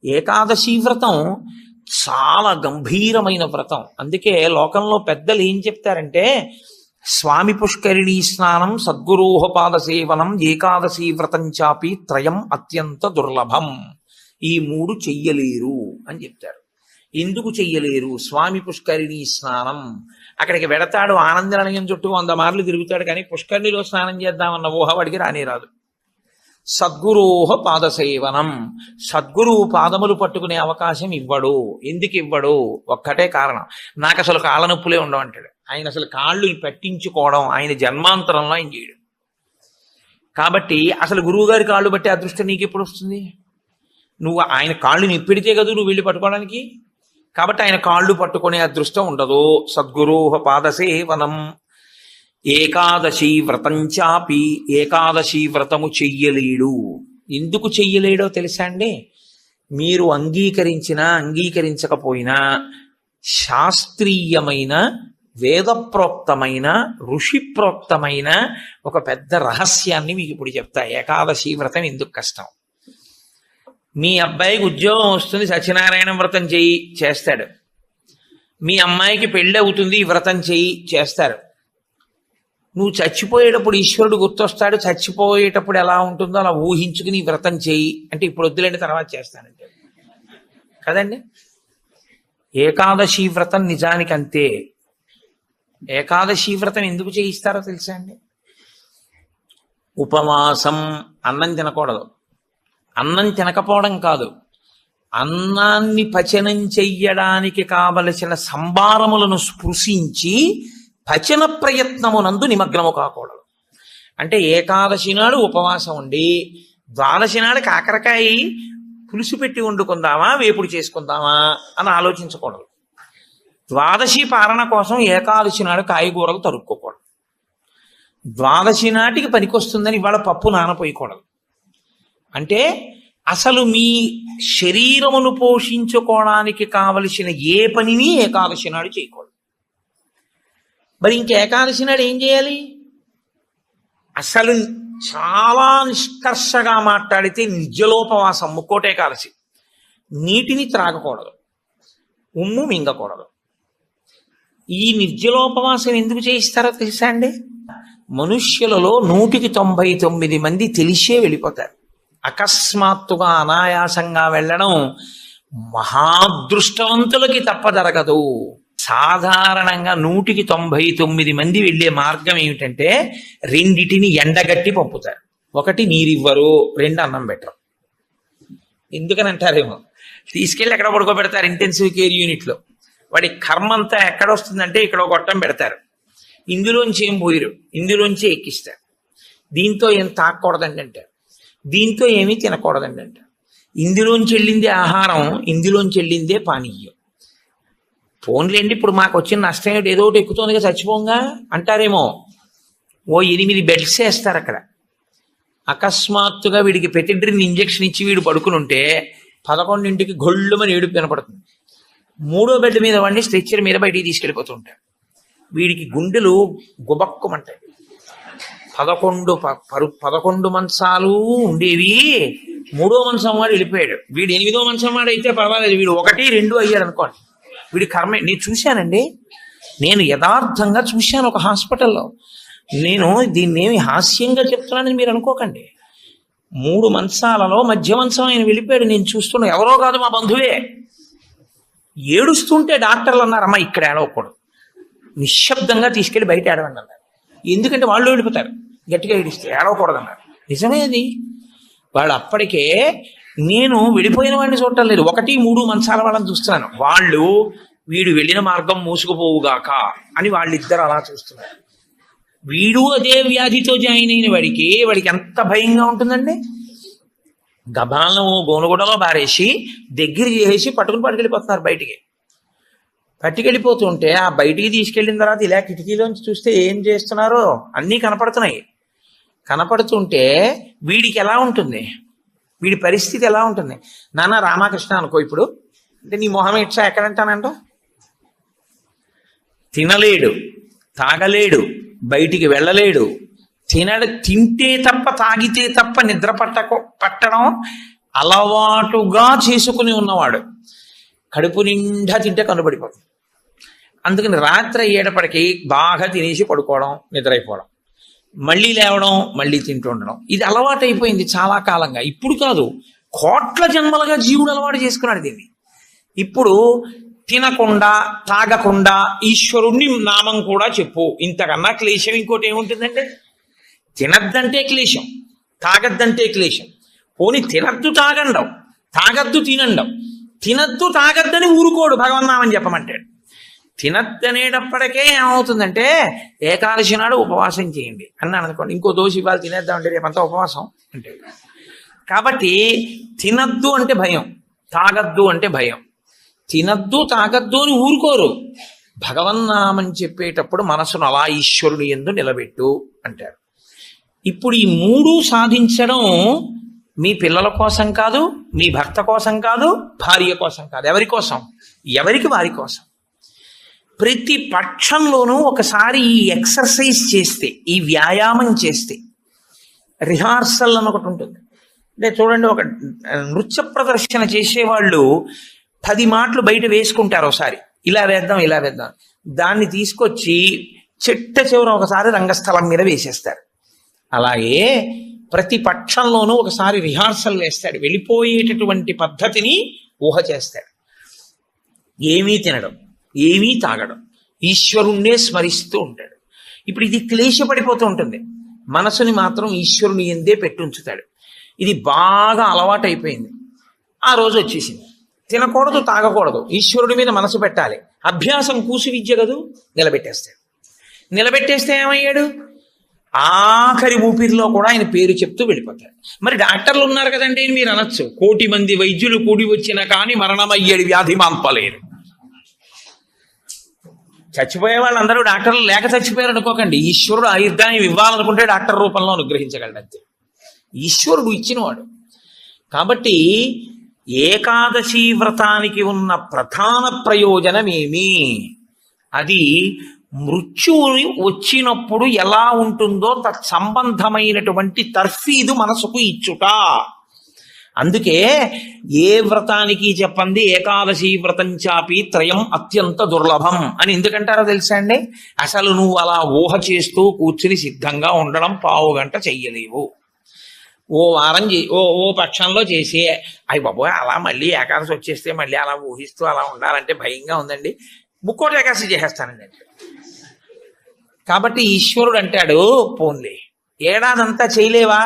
ఏకాదశి వ్రతం చాలా గంభీరమైన వ్రతం. అందుకే లోకంలో పెద్దలు ఏం చెప్తారంటే, స్వామి పుష్కరిణీ స్నానం, సద్గురోహపాద సేవనం, ఏకాదశి వ్రతం చాపి త్రయం అత్యంత దుర్లభం. ఈ మూడు చెయ్యలేరు అని చెప్తారు. ఎందుకు చెయ్యలేరు? స్వామి పుష్కరిణీ స్నానం, అక్కడికి వెడతాడు, ఆనంద నిలయం చుట్టూ 100 మార్లు తిరుగుతాడు, కానీ పుష్కరిణిలో స్నానం చేద్దామన్న ఊహ వాడికి రానే రాదు. సద్గురోహ పాద సేవనం, సద్గురువు పాదములు పట్టుకునే అవకాశం ఇవ్వడు. ఎందుకు ఇవ్వడు? ఒక్కటే కారణం, నాకు అసలు కాళ్ళ నొప్పులే ఉండవంటాడు. ఆయన అసలు కాళ్ళు పట్టించుకోవడం ఆయన జన్మాంతరంలో ఆయన చేయడు. కాబట్టి అసలు గురువు గారి కాళ్ళు బట్టి అదృష్టం నీకు ఎప్పుడు వస్తుంది? నువ్వు ఆయన కాళ్ళు నిప్పెడితే కదా నువ్వు వెళ్ళి పట్టుకోవడానికి. కాబట్టి ఆయన కాళ్ళు పట్టుకునే అదృష్టం ఉండదు. సద్గురోహ పాద సేవనం. ఏకాదశి వ్రతం చాపి, ఏకాదశి వ్రతము చెయ్యలేడు. ఎందుకు చెయ్యలేడో తెలుసా అండి? మీరు అంగీకరించినా అంగీకరించకపోయినా శాస్త్రీయమైన, వేదప్రోక్తమైన, ఋషిప్రోక్తమైన ఒక పెద్ద రహస్యాన్ని మీకు ఇప్పుడు చెప్తా. ఏకాదశి వ్రతం ఎందుకు కష్టం? మీ అబ్బాయికి ఉద్యోగం వస్తుంది, సత్యనారాయణ వ్రతం చెయ్యి, చేస్తాడు. మీ అమ్మాయికి పెళ్ళి అవుతుంది, ఈ వ్రతం చెయ్యి, చేస్తారు. నువ్వు చచ్చిపోయేటప్పుడు ఈశ్వరుడు గుర్తొస్తాడు, చచ్చిపోయేటప్పుడు ఎలా ఉంటుందో అలా ఊహించుకుని వ్రతం చేయి అంటే, ఇప్పుడు వద్దులేండి తర్వాత చేస్తానంటే కదండి. ఏకాదశి వ్రతం నిజానికి అంతే. ఏకాదశి వ్రతం ఎందుకు చేయిస్తారో తెలుసా అండి? ఉపవాసం, అన్నం తినకూడదు. అన్నం తినకపోవడం కాదు, అన్నాన్ని పచనం చెయ్యడానికి కావలసిన సంభారములను స్పృశించి పచన ప్రయత్నమునందు నిమగ్నము కాకూడదు. అంటే ఏకాదశి నాడు ఉపవాసం ఉండి ద్వాదశి నాడు కాకరకాయ పులుసు పెట్టి వండుకుందామా, వేపుడు చేసుకుందామా అని ఆలోచించకూడదు. ద్వాదశి పారణ కోసం ఏకాదశి నాడు కాయగూరలు తరుక్కోకూడదు. ద్వాదశి నాటికి పనికొస్తుందని ఇవాళ పప్పు నానపోయకూడదు. అంటే అసలు మీ శరీరమును పోషించుకోవడానికి కావలసిన ఏ పనిని ఏకాదశి నాడు చేయకూడదు. మరి ఇంక ఏకాదశి నాడు ఏం చేయాలి? అసలు చాలా నిష్కర్షగా మాట్లాడితే నిర్జలోపవాసం, ముక్కోటి ఏకాదశి. నీటిని త్రాగకూడదు, ఉమ్ము మింగకూడదు. ఈ నిర్జలోపవాసం ఎందుకు చేయిస్తారో తెలుసా అండి? మనుష్యులలో 199 మంది తెలిసే వెళ్ళిపోతారు. అకస్మాత్తుగా అనాయాసంగా వెళ్ళడం మహాదృష్టవంతులకి తప్ప జరగదు. సాధారణంగా 199 మంది వెళ్ళే మార్గం ఏమిటంటే, రెండిటిని ఎండగట్టి పంపుతారు. ఒకటి నీరివ్వరు, 2 అన్నం పెట్టరు. ఎందుకని అంటారేమో, తీసుకెళ్ళి ఎక్కడ పడుకోబెడతారు ఇంటెన్సివ్ కేర్ యూనిట్లో. వాడి కర్మ అంతా ఎక్కడొస్తుందంటే ఇక్కడ ఒక గొట్టం పెడతారు, ఇందులోంచి ఏం పోయిరు, ఇందులోంచి ఎక్కిస్తారు. దీంతో ఏం తాకూడదండి అంటారు, దీంతో ఏమీ తినకూడదండి అంటారు. ఇందులోంచి వెళ్ళిందే ఆహారం, ఇందులోంచి వెళ్ళిందే పానీయం. ఫోన్లేండి, ఇప్పుడు మాకు వచ్చిన నష్టం ఏమిటి, ఏదో ఒకటి ఎక్కుతోందిగా చచ్చిపోంగా అంటారేమో. ఓ 8 బెడ్స్ వేస్తారు అక్కడ. అకస్మాత్తుగా వీడికి పెటిడ్రిన్ ఇంజెక్షన్ ఇచ్చి వీడు పడుకుని ఉంటే 11ంటికి గొళ్ళుమని ఏడుపు వినపడుతుంది. 3వ బెడ్ మీద వాడిని స్ట్రెచ్చర్ మీద బయటికి తీసుకెళ్ళిపోతుంటాడు. వీడికి గుండెలు గుబక్కుమంటాయి. 11 మంచాలు ఉండేవి, 3వ మంచం వాడు వెళ్ళిపోయాడు. వీడు 8వ మంచం వాడు అయితే పర్వాలేదు, వీడు 1, 2 అయ్యాడు అనుకోండి. వీడి కర్మ. నేను చూశానండి, నేను యథార్థంగా చూశాను ఒక హాస్పిటల్లో. నేను దీన్ని ఏమి హాస్యంగా చెప్తున్నానని మీరు అనుకోకండి. 3 మంచాలలో మధ్య మంచం ఆయన వెళ్ళిపోయాడు. నేను చూస్తున్నా, ఎవరో కాదు మా బంధువే. ఏడుస్తుంటే డాక్టర్లు అన్నారు, అమ్మ ఇక్కడ ఏడవకూడదు, నిశ్శబ్దంగా తీసుకెళ్ళి బయట ఏడవండి అన్నారు. ఎందుకంటే వాళ్ళు వెళ్ళిపోతారు, గట్టిగా ఏడిస్తే ఏడవకూడదు అన్నారు. నిజమే అది. వాళ్ళు అప్పటికే, నేను వెళ్ళిపోయిన వాడిని చూడటం లేదు, 1, 3 మంచాల వాళ్ళని చూస్తున్నాను. వాళ్ళు వీడు వెళ్ళిన మార్గం మూసుకుపోవుగాక అని వాళ్ళిద్దరు అలా చూస్తున్నారు. వీడు అదే వ్యాధితో జాయిన్ అయిన వాడికి ఎంత భయంగా ఉంటుందండి. గబాలను గోనుగుడలో బారేసి దగ్గర చేసి పట్టుకెళ్ళిపోతున్నారు బయటికి. పట్టుకెళ్ళిపోతుంటే ఆ బయటికి తీసుకెళ్ళిన తర్వాత ఇలా కిటికీలోంచి చూస్తే ఏం చేస్తున్నారో అన్నీ కనపడుతున్నాయి. కనపడుతుంటే వీడికి ఎలా ఉంటుంది, వీడి పరిస్థితి ఎలా ఉంటుంది? నాన్న రామకృష్ణ అనుకో ఇప్పుడు, అంటే నీ మొహం ఇట్లా ఎక్కడంటానంట. తినలేడు, తాగలేడు, బయటికి వెళ్ళలేడు. తింటే తప్ప తాగితే తప్ప నిద్ర పట్టడం అలవాటుగా చేసుకుని ఉన్నవాడు కడుపు నిండా తింటే కనుబడిపోతుంది. అందుకని రాత్రి అయ్యేటప్పటికి బాగా తినేసి పడుకోవడం, నిద్రైపోవడం, మళ్ళీ లేవడం, మళ్ళీ తింటూ ఉండడం, ఇది అలవాటు అయిపోయింది చాలా కాలంగా. ఇప్పుడు కాదు, కోట్ల జన్మలుగా జీవుడు అలవాటు చేసుకున్నాడు దీన్ని. ఇప్పుడు తినకుండా తాగకుండా ఈశ్వరుణ్ణి నామం కూడా చెప్పు, ఇంతకన్నా క్లేశం ఇంకోటి ఏముంటుందంటే? తినద్దంటే క్లేశం, తాగద్దంటే క్లేశం. పోని తినద్దు తాగండం, తాగద్దు తినండం. తినద్దు తాగద్దని ఊరుకోడు భగవన్నామని చెప్పమంటాడు. తినద్దనేటప్పటికే ఏమవుతుందంటే ఏకాదశి నాడు ఉపవాసం చేయండి అన్నాను అనుకోండి, ఇంకో దోషి ఇవాళ తినేద్దామంటే రేపంతా ఉపవాసం అంటే. కాబట్టి తినద్దు అంటే భయం, తాగద్దు అంటే భయం. తినద్దు తాగద్దు అని ఊరుకోరు. భగవన్నామని చెప్పేటప్పుడు మనసును అలా ఈశ్వరుని యందు నిలబెట్టు అంటారు. ఇప్పుడు ఈ మూడు సాధించడం మీ పిల్లల కోసం కాదు, మీ భర్త కోసం కాదు, భార్య కోసం కాదు. ఎవరి కోసం? ఎవరికి వారి కోసం. ప్రతి పక్షంలోనూ ఒకసారి ఈ ఎక్సర్సైజ్ చేస్తే, ఈ వ్యాయామం చేస్తే, రిహార్సల్ అని ఒకటి ఉంటుంది. అంటే చూడండి, ఒక నృత్య ప్రదర్శన చేసేవాళ్ళు 10 మాటలు బయట వేసుకుంటారు ఒకసారి, ఇలా వేద్దాం ఇలా వేద్దాం. దాన్ని తీసుకొచ్చి చిట్ట చివర ఒకసారి రంగస్థలం మీద వేసేస్తారు. అలాగే ప్రతి పక్షంలోనూ ఒకసారి రిహార్సల్ వేస్తాడు, వెళ్ళిపోయేటటువంటి పద్ధతిని ఊహ చేస్తాడు. ఏమీ తినడం, ఏమీ తాగడం, ఈశ్వరుణ్ణే స్మరిస్తూ ఉంటాడు. ఇప్పుడు ఇది క్లేశపడిపోతూ ఉంటుంది, మనసుని మాత్రం ఈశ్వరుని ఎందే పెట్టుంచుతాడు. ఇది బాగా అలవాటు అయిపోయింది. ఆ రోజు వచ్చేసింది, తినకూడదు తాగకూడదు, ఈశ్వరుడి మీద మనసు పెట్టాలి. అభ్యాసం కూసి విద్య కదూ, నిలబెట్టేస్తాడు. నిలబెట్టేస్తే ఏమయ్యాడు? ఆఖరి ఊపిరిలో కూడా ఆయన పేరు చెప్తూ వెళ్ళిపోతాడు. మరి డాక్టర్లు ఉన్నారు కదండి మీరు అనొచ్చు, 1,000,000 మంది వైద్యులు కూడి వచ్చినా కానీ మరణమయ్యేది వ్యాధి మాన్పలేరు. చచ్చిపోయే వాళ్ళందరూ డాక్టర్లు లేక చచ్చిపోయారు అనుకోకండి. ఈశ్వరుడు ఆయుర్దాయం ఇవ్వాలనుకుంటే డాక్టర్ రూపంలో అనుగ్రహించగలడు అంతే. ఈశ్వరుడు ఇచ్చినవాడు. కాబట్టి ఏకాదశి వ్రతానికి ఉన్న ప్రధాన ప్రయోజనమేమి? అది మృత్యువు వచ్చినప్పుడు ఎలా ఉంటుందో తత్సంబంధమైనటువంటి తర్ఫీదు మనసుకు ఇచ్చుట. అందుకే ఏ వ్రతానికి చెప్పండి ఏకాదశి వ్రతం చాపి త్రయం అత్యంత దుర్లభం అని ఎందుకంటారో తెలుసా అండి? అసలు నువ్వు అలా ఊహ చేస్తూ కూర్చుని సిద్ధంగా ఉండడం 1/2 గంట చెయ్యలేవు. ఓ వారం ఓ పక్షంలో చేసి అయ్యి బాబోయ్ అలా మళ్ళీ ఏకాదశి వచ్చేస్తే మళ్ళీ అలా ఊహిస్తూ అలా ఉండాలంటే భయంగా ఉందండి, ముక్కోటి ఏకాదశి చేసేస్తానండి. కాబట్టి ఈశ్వరుడు అంటాడు, పోన్లే ఏడాదంతా చేయలేవా,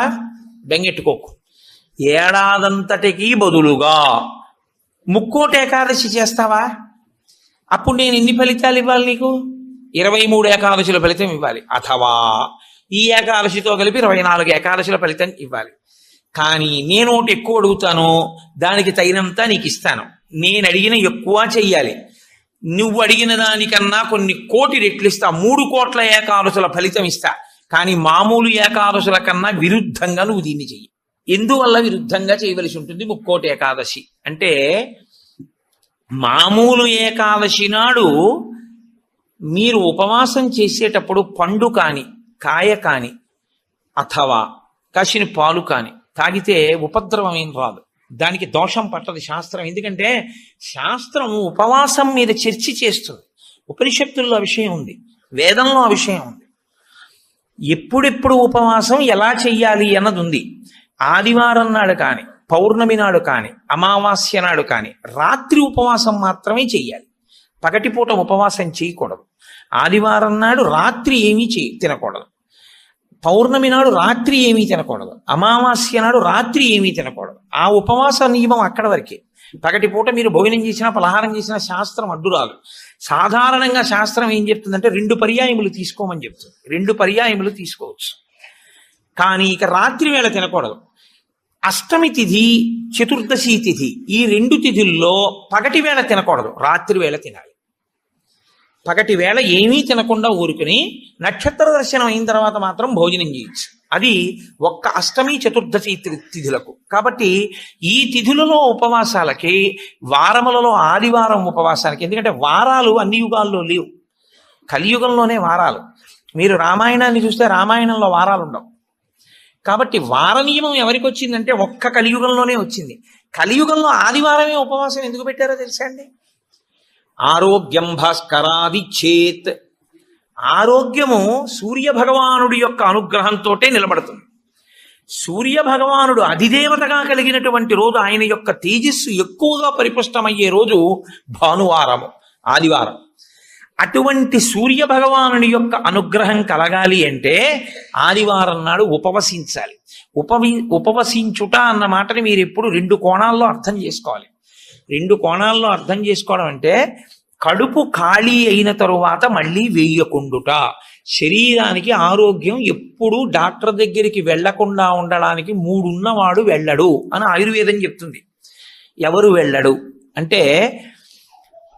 బెంగెట్టుకోకు, ఏడాదంతటికి బదులుగా ముక్కోటి ఏకాదశి చేస్తావా, అప్పుడు నేను ఎన్ని ఫలితాలు ఇవ్వాలి నీకు? 23 ఏకాదశుల ఫలితం ఇవ్వాలి. అథవా ఈ ఏకాదశితో కలిపి 24 ఏకాదశుల ఫలితం ఇవ్వాలి. కానీ నేను ఒకటి ఎక్కువ అడుగుతాను, దానికి తగినంత నీకు ఇస్తాను. నేను అడిగిన ఎక్కువ చెయ్యాలి, నువ్వు అడిగిన దానికన్నా కొన్ని కోటి రెట్లు ఇస్తా. 3 కోట్ల ఏకాదశుల ఫలితం ఇస్తా. కానీ మామూలు ఏకాదశుల కన్నా విరుద్ధంగా నువ్వు దీన్ని చెయ్యి. ఎందువల్ల విరుద్ధంగా చేయవలసి ఉంటుంది ముక్కోటి ఏకాదశి అంటే? మామూలు ఏకాదశి నాడు మీరు ఉపవాసం చేసేటప్పుడు పండు కాని, కాయ కాని, అథవా కాసిన పాలు కాని తాగితే ఉపద్రవం ఏం రాదు, దానికి దోషం పట్టదు శాస్త్రం. ఎందుకంటే శాస్త్రం ఉపవాసం మీద చర్చ చేస్తుంది. ఉపనిషత్తుల్లో ఆ విషయం ఉంది, వేదంలో ఆ విషయం ఉంది. ఎప్పుడెప్పుడు ఉపవాసం ఎలా చెయ్యాలి అన్నది ఉంది. ఆదివారం నాడు కానీ, పౌర్ణమి నాడు కానీ, అమావాస్య నాడు కానీ రాత్రి ఉపవాసం మాత్రమే చెయ్యాలి. పగటిపూట ఉపవాసం చేయకూడదు. ఆదివారం నాడు రాత్రి ఏమీ తినకూడదు, పౌర్ణమి నాడు రాత్రి ఏమీ తినకూడదు, అమావాస్య నాడు రాత్రి ఏమీ తినకూడదు. ఆ ఉపవాస నియమం అక్కడ వరకే. పగటిపూట మీరు భోజనం చేసినా పలహారం చేసినా శాస్త్రం అడ్డురాదు. సాధారణంగా శాస్త్రం ఏం చెప్తుందంటే 2 పర్యాయములు తీసుకోమని చెప్తుంది. 2 పర్యాయములు తీసుకోవచ్చు, కానీ ఇక రాత్రి వేళ తినకూడదు. అష్టమి తిథి, చతుర్దశి తిథి, ఈ 2 తిథుల్లో పగటి వేళ తినకూడదు, రాత్రి వేళ తినాలి. పగటి వేళ ఏమీ తినకుండా ఊరుకుని నక్షత్ర దర్శనం అయిన తర్వాత మాత్రం భోజనం చేయొచ్చు. అది ఒక్క అష్టమి చతుర్దశి తిథులకు. కాబట్టి ఈ తిథులలో ఉపవాసాలకి, వారములలో ఆదివారం ఉపవాసాలకి, ఎందుకంటే వారాలు అన్ని యుగాల్లో లేవు, కలియుగంలోనే వారాలు. మీరు రామాయణాన్ని చూస్తే రామాయణంలో వారాలు ఉండవు. కాబట్టి వార నియమం ఎవరికి వచ్చిందంటే ఒక్క కలియుగంలోనే వచ్చింది. కలియుగంలో ఆదివారమే ఉపవాసం ఎందుకు పెట్టారో తెలుసా అండి? ఆరోగ్యం భాస్కరాది చేత్, ఆరోగ్యము సూర్య భగవానుడి యొక్క అనుగ్రహంతో నిలబడుతుంది. సూర్య భగవానుడు అధిదేవతగా కలిగినటువంటి రోజు, ఆయన యొక్క తేజస్సు ఎక్కువగా పరిపుష్టమయ్యే రోజు భానువారము, ఆదివారం. అటువంటి సూర్య భగవానుడి యొక్క అనుగ్రహం కలగాలి అంటే ఆదివారం నాడు ఉపవసించాలి. ఉపవసించుట అన్న మాటని మీరు ఎప్పుడు రెండు కోణాల్లో అర్థం చేసుకోవాలి. రెండు కోణాల్లో అర్థం చేసుకోవడం అంటే, కడుపు ఖాళీ అయిన తరువాత మళ్ళీ వేయకుండుట. శరీరానికి ఆరోగ్యం ఎప్పుడు డాక్టర్ దగ్గరికి వెళ్లకుండా ఉండడానికి 3 ఉన్నవాడు వెళ్ళడు అని ఆయుర్వేదం చెప్తుంది. ఎవరు వెళ్ళడు అంటే,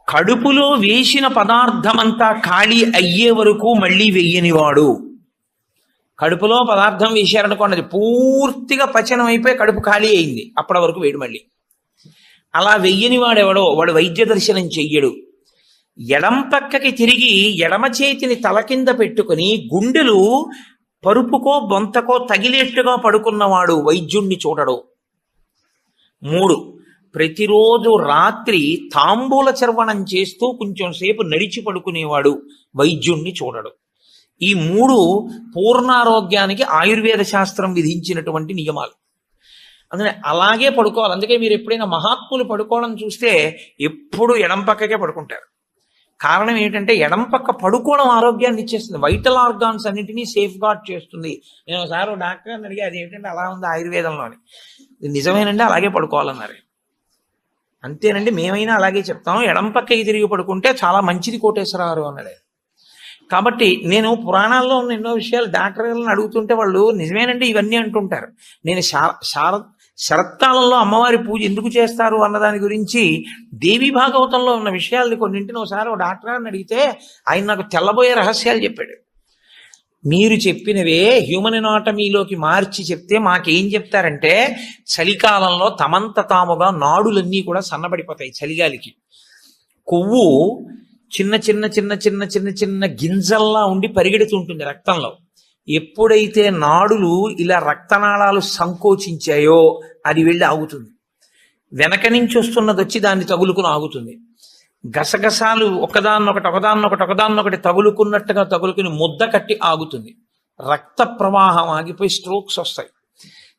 కడుపులో వేసిన పదార్థమంతా ఖాళీ అయ్యే వరకు మళ్ళీ వెయ్యనివాడు. కడుపులో పదార్థం వేశారనుకోండి, అది పూర్తిగా పచనం అయిపోయి కడుపు ఖాళీ అయింది, అప్పటి వరకు వేడు మళ్ళీ. అలా వెయ్యని వాడెవడో వాడు వైద్య దర్శనం చెయ్యడు. ఎడం పక్కకి తిరిగి ఎడమ చేతిని తల కింద పెట్టుకుని గుండెలు పరుపుకో బొంతకో తగిలేట్టుగా పడుకున్నవాడు వైద్యుణ్ణి చూడడు. 3, ప్రతిరోజు రాత్రి తాంబూల చర్వణం చేస్తూ కొంచెం సేపు నడిచి పడుకునేవాడు వైద్యుణ్ణి చూడడు. ఈ 3 పూర్ణారోగ్యానికి ఆయుర్వేద శాస్త్రం విధించినటువంటి నియమాలు. అందుకని అలాగే పడుకోవాలి. అందుకే మీరు ఎప్పుడైనా మహాత్ములు పడుకోవడం చూస్తే ఎప్పుడు ఎడం పక్కకే పడుకుంటారు. కారణం ఏంటంటే, ఎడం పక్క పడుకోవడం ఆరోగ్యాన్ని ఇచ్చేస్తుంది, వైటల్ ఆర్గాన్స్ అన్నింటినీ సేఫ్ గార్డ్ చేస్తుంది. నేను ఒకసారి డాక్టర్ అడిగి, అది ఏంటంటే అలా ఉంది ఆయుర్వేదంలోని. నిజమేనండి, అలాగే పడుకోవాలన్నారు. అంతేనండి, మేమైనా అలాగే చెప్తాం, ఎడం పక్కకి తిరిగి పడుకుంటే చాలా మంచిది కోటేశ్వరరావు అన్నాడు. కాబట్టి నేను పురాణాల్లో ఉన్న ఎన్నో విషయాలు డాక్టర్లను అడుగుతుంటే వాళ్ళు నిజమేనండి ఇవన్నీ అంటుంటారు. నేను శరత్కాలంలో అమ్మవారి పూజ ఎందుకు చేస్తారు అన్నదాని గురించి దేవి భాగవతంలో ఉన్న విషయాల్ని కొన్నింటిని ఒకసారి ఒక డాక్టర్ గారిని అడిగితే ఆయన నాకు తెల్లబోయే రహస్యాలు చెప్పాడు. మీరు చెప్పినవే హ్యూమన్ ఎనాటమీలోకి మార్చి చెప్తే మాకేం చెప్తారంటే, చలికాలంలో తమంత తాముగా నాడులన్నీ కూడా సన్నబడిపోతాయి చలిగాలికి. కొవ్వు చిన్న చిన్న చిన్న చిన్న చిన్న చిన్న గింజల్లా ఉండి పరిగెడుతుంటుంది రక్తంలో. ఎప్పుడైతే నాడులు ఇలా రక్తనాళాలు సంకోచించాయో అది వెళ్ళి ఆగుతుంది. వెనక నుంచి వస్తున్నది వచ్చి దాన్ని తగులుకుని ఆగుతుంది. గసగసాలు ఒకదాన్నొకటి తగులుకున్నట్టుగా తగులుకుని ముద్ద కట్టి ఆగుతుంది. రక్త ప్రవాహం ఆగిపోయి స్ట్రోక్స్ వస్తాయి.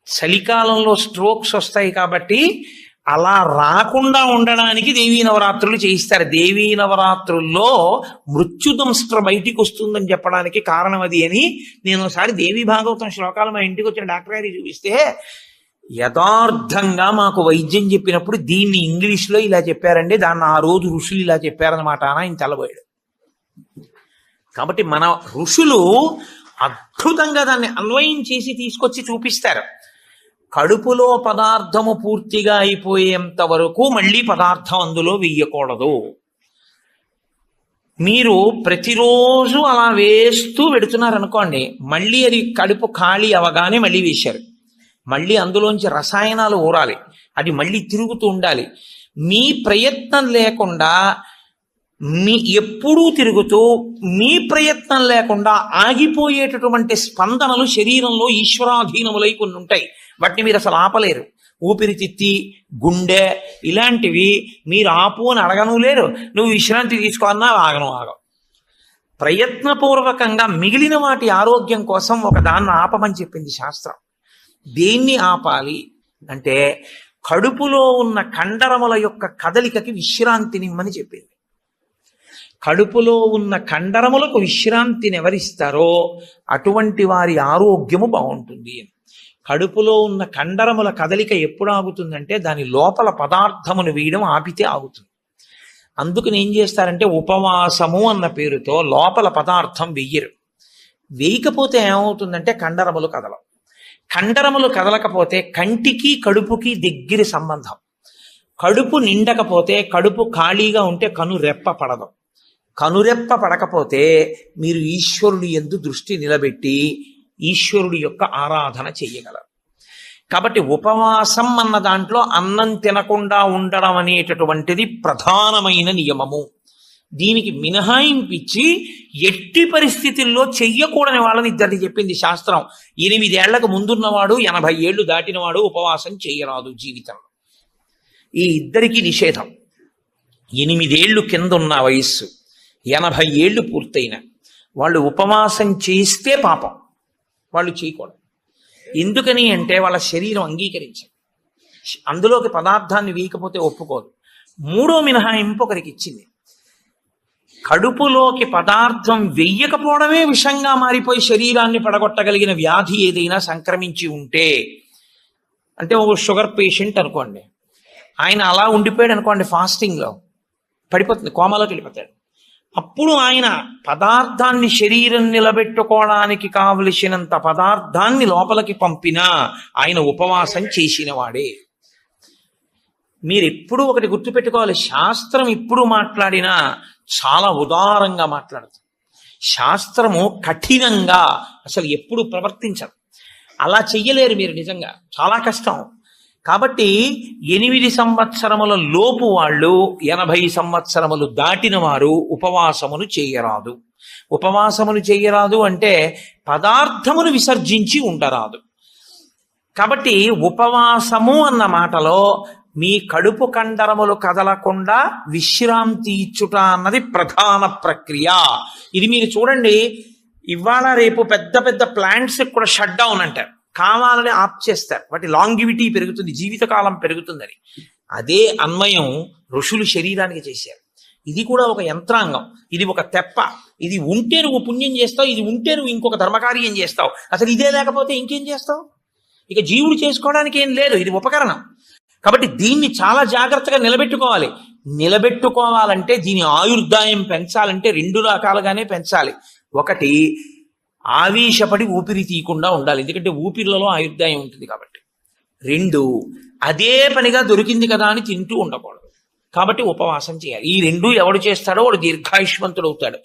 చలికాలంలో స్ట్రోక్స్ వస్తాయి కాబట్టి అలా రాకుండా ఉండడానికి దేవీ నవరాత్రులు చేయిస్తారు. దేవీ నవరాత్రుల్లో మృత్యుదంస్ట్ర బయటికి వస్తుందని చెప్పడానికి కారణం అది అని నేను ఒకసారి దేవీ భాగవతం శ్లోకాలు మా ఇంటికి వచ్చిన డాక్టర్ గారికి చూపిస్తే, యథార్థంగా మాకు వైద్యం చెప్పినప్పుడు దీన్ని ఇంగ్లీష్లో ఇలా చెప్పారండి, దాన్ని ఆ రోజు ఋషులు ఇలా చెప్పారనమాట అని ఆయన తెల్లబోయాడు. కాబట్టి మన ఋషులు అద్భుతంగా దాన్ని అన్వయం చేసి తీసుకొచ్చి చూపిస్తారు. కడుపులో పదార్థము పూర్తిగా అయిపోయేంత వరకు మళ్ళీ పదార్థం అందులో వెయ్యకూడదు. మీరు ప్రతిరోజు అలా వేస్తూ పెడుతున్నారనుకోండి, మళ్ళీ అది కడుపు ఖాళీ అవగానే మళ్ళీ వేశారు. మళ్ళీ అందులోంచి రసాయనాలు ఊరాలి, అది మళ్ళీ తిరుగుతూ ఉండాలి. మీ ప్రయత్నం లేకుండా ఎప్పుడూ తిరుగుతూ మీ ప్రయత్నం లేకుండా ఆగిపోయేటటువంటి స్పందనలు శరీరంలో ఈశ్వరాధీనములై కొన్ని ఉంటాయి. వాటిని మీరు అసలు ఆపలేరు. ఊపిరితిత్తి, గుండె ఇలాంటివి మీరు ఆపు అని అడగను లేరు. నువ్వు విశ్రాంతి తీసుకోవాలన్నా ఆగను. ప్రయత్నపూర్వకంగా మిగిలిన వాటి ఆరోగ్యం కోసం ఒక దాన్ని ఆపమని చెప్పింది శాస్త్రం. దేన్ని ఆపాలి అంటే, కడుపులో ఉన్న కండరముల యొక్క కదలికకి విశ్రాంతినిమ్మని చెప్పింది. కడుపులో ఉన్న కండరములకు విశ్రాంతిని ఎవరిస్తారో అటువంటి వారి ఆరోగ్యము బాగుంటుంది. కడుపులో ఉన్న కండరముల కదలిక ఎప్పుడు ఆగుతుందంటే, దాని లోపల పదార్థమును వేయడం ఆపితే ఆగుతుంది. అందుకని ఏం చేస్తారంటే, ఉపవాసము అన్న పేరుతో లోపల పదార్థం వెయ్యరు. వేయకపోతే ఏమవుతుందంటే కండరములు కదలవు. కండరములు కదలకపోతే కంటికి కడుపుకి దగ్గర సంబంధం. కడుపు నిండకపోతే, కడుపు ఖాళీగా ఉంటే కనురెప్ప పడదు. కనురెప్ప పడకపోతే మీరు ఈశ్వరుడి యందు దృష్టి నిలబెట్టి ఈశ్వరుడి యొక్క ఆరాధన చెయ్యగలరు. కాబట్టి ఉపవాసం అన్న దాంట్లో అన్నం తినకుండా ఉండడం అనేటటువంటిది ప్రధానమైన నియమము. దీనికి మినహాయింపు ఇచ్చి ఎట్టి పరిస్థితుల్లో చెయ్యకూడని వాళ్ళని ఇద్దరిని చెప్పింది శాస్త్రం. 8 ఏళ్లకు ముందున్నవాడు 80 ఏళ్లు దాటినవాడు ఉపవాసం చెయ్యరాదు జీవితంలో. ఈ ఇద్దరికి నిషేధం. 8 ఏళ్లు కింద ఉన్న వయస్సు, 80 ఏళ్లు పూర్తయిన వాళ్ళు ఉపవాసం చేస్తే పాపం, వాళ్ళు చేయకూడదు. ఎందుకని అంటే వాళ్ళ శరీరం అంగీకరించదు, అందులోకి పదార్థాన్ని వేయకపోతే ఒప్పుకోదు. 3వ మినహాయింపు ఒకరికి ఇచ్చింది. కడుపులోకి పదార్థం వెయ్యకపోవడమే విషంగా మారిపోయి శరీరాన్ని పడగొట్టగలిగిన వ్యాధి ఏదైనా సంక్రమించి ఉంటే, అంటే ఒక షుగర్ పేషెంట్ అనుకోండి, ఆయన అలా ఉండిపోయాడు అనుకోండి, ఫాస్టింగ్లో పడిపోతుంది, కోమాలోకి వెళ్ళిపోతాడు. అప్పుడు ఆయన పదార్థాన్ని శరీరం నిలబెట్టుకోవడానికి కావలసినంత పదార్థాన్ని లోపలికి పంపినా ఆయన ఉపవాసం చేసిన వాడే. మీరు ఎప్పుడూ ఒకటి గుర్తుపెట్టుకోవాలి, శాస్త్రం ఎప్పుడు మాట్లాడినా చాలా ఉదారంగా మాట్లాడుతుంది. శాస్త్రము కఠినంగా అసలు ఎప్పుడు ప్రవర్తించదు. అలా చెయ్యలేరు మీరు, నిజంగా చాలా కష్టం. కాబట్టి 8 సంవత్సరముల లోపు వాళ్ళు, 80 సంవత్సరములు దాటిన వారు ఉపవాసమును చేయరాదు. ఉపవాసమును చేయరాదు అంటే పదార్థమును విసర్జించి ఉండరాదు. కాబట్టి ఉపవాసము అన్న మాటలో మీ కడుపు కండరములు కదలకుండా విశ్రాంతి ఇచ్చుట అన్నది ప్రధాన ప్రక్రియ. ఇది మీరు చూడండి, ఇవాళ రేపు పెద్ద పెద్ద ప్లాంట్స్ కూడా షట్ డౌన్ అంటారు, కావాలని ఆప్ చేస్తారు, వాటి లాంగివిటీ పెరుగుతుంది, జీవితకాలం పెరుగుతుందని. అదే అన్వయం ఋషులు శరీరానికి చేశారు. ఇది కూడా ఒక యంత్రాంగం, ఇది ఒక తెప్ప. ఇది ఉంటే నువ్వు పుణ్యం చేస్తావు, ఇది ఉంటే నువ్వు ఇంకొక ధర్మకార్యం చేస్తావు. అసలు ఇదే లేకపోతే ఇంకేం చేస్తావు? ఇక జీవుడు చేసుకోవడానికి ఏం లేదు, ఇది ఉపకరణం. కాబట్టి దీన్ని చాలా జాగ్రత్తగా నిలబెట్టుకోవాలి. నిలబెట్టుకోవాలంటే దీని ఆయుర్దాయం పెంచాలంటే 2 రకాలుగానే పెంచాలి. ఒకటి, ఆవేశపడి ఊపిరి తీయకుండా ఉండాలి, ఎందుకంటే ఊపిరిలలో ఆయుర్దాయం ఉంటుంది కాబట్టి. 2, అదే పనిగా దొరికింది కదా అని తింటూ ఉండకూడదు, కాబట్టి ఉపవాసం చేయాలి. ఈ 2 ఎవడు చేస్తాడో వాడు దీర్ఘాయుష్మంతుడు అవుతాడు.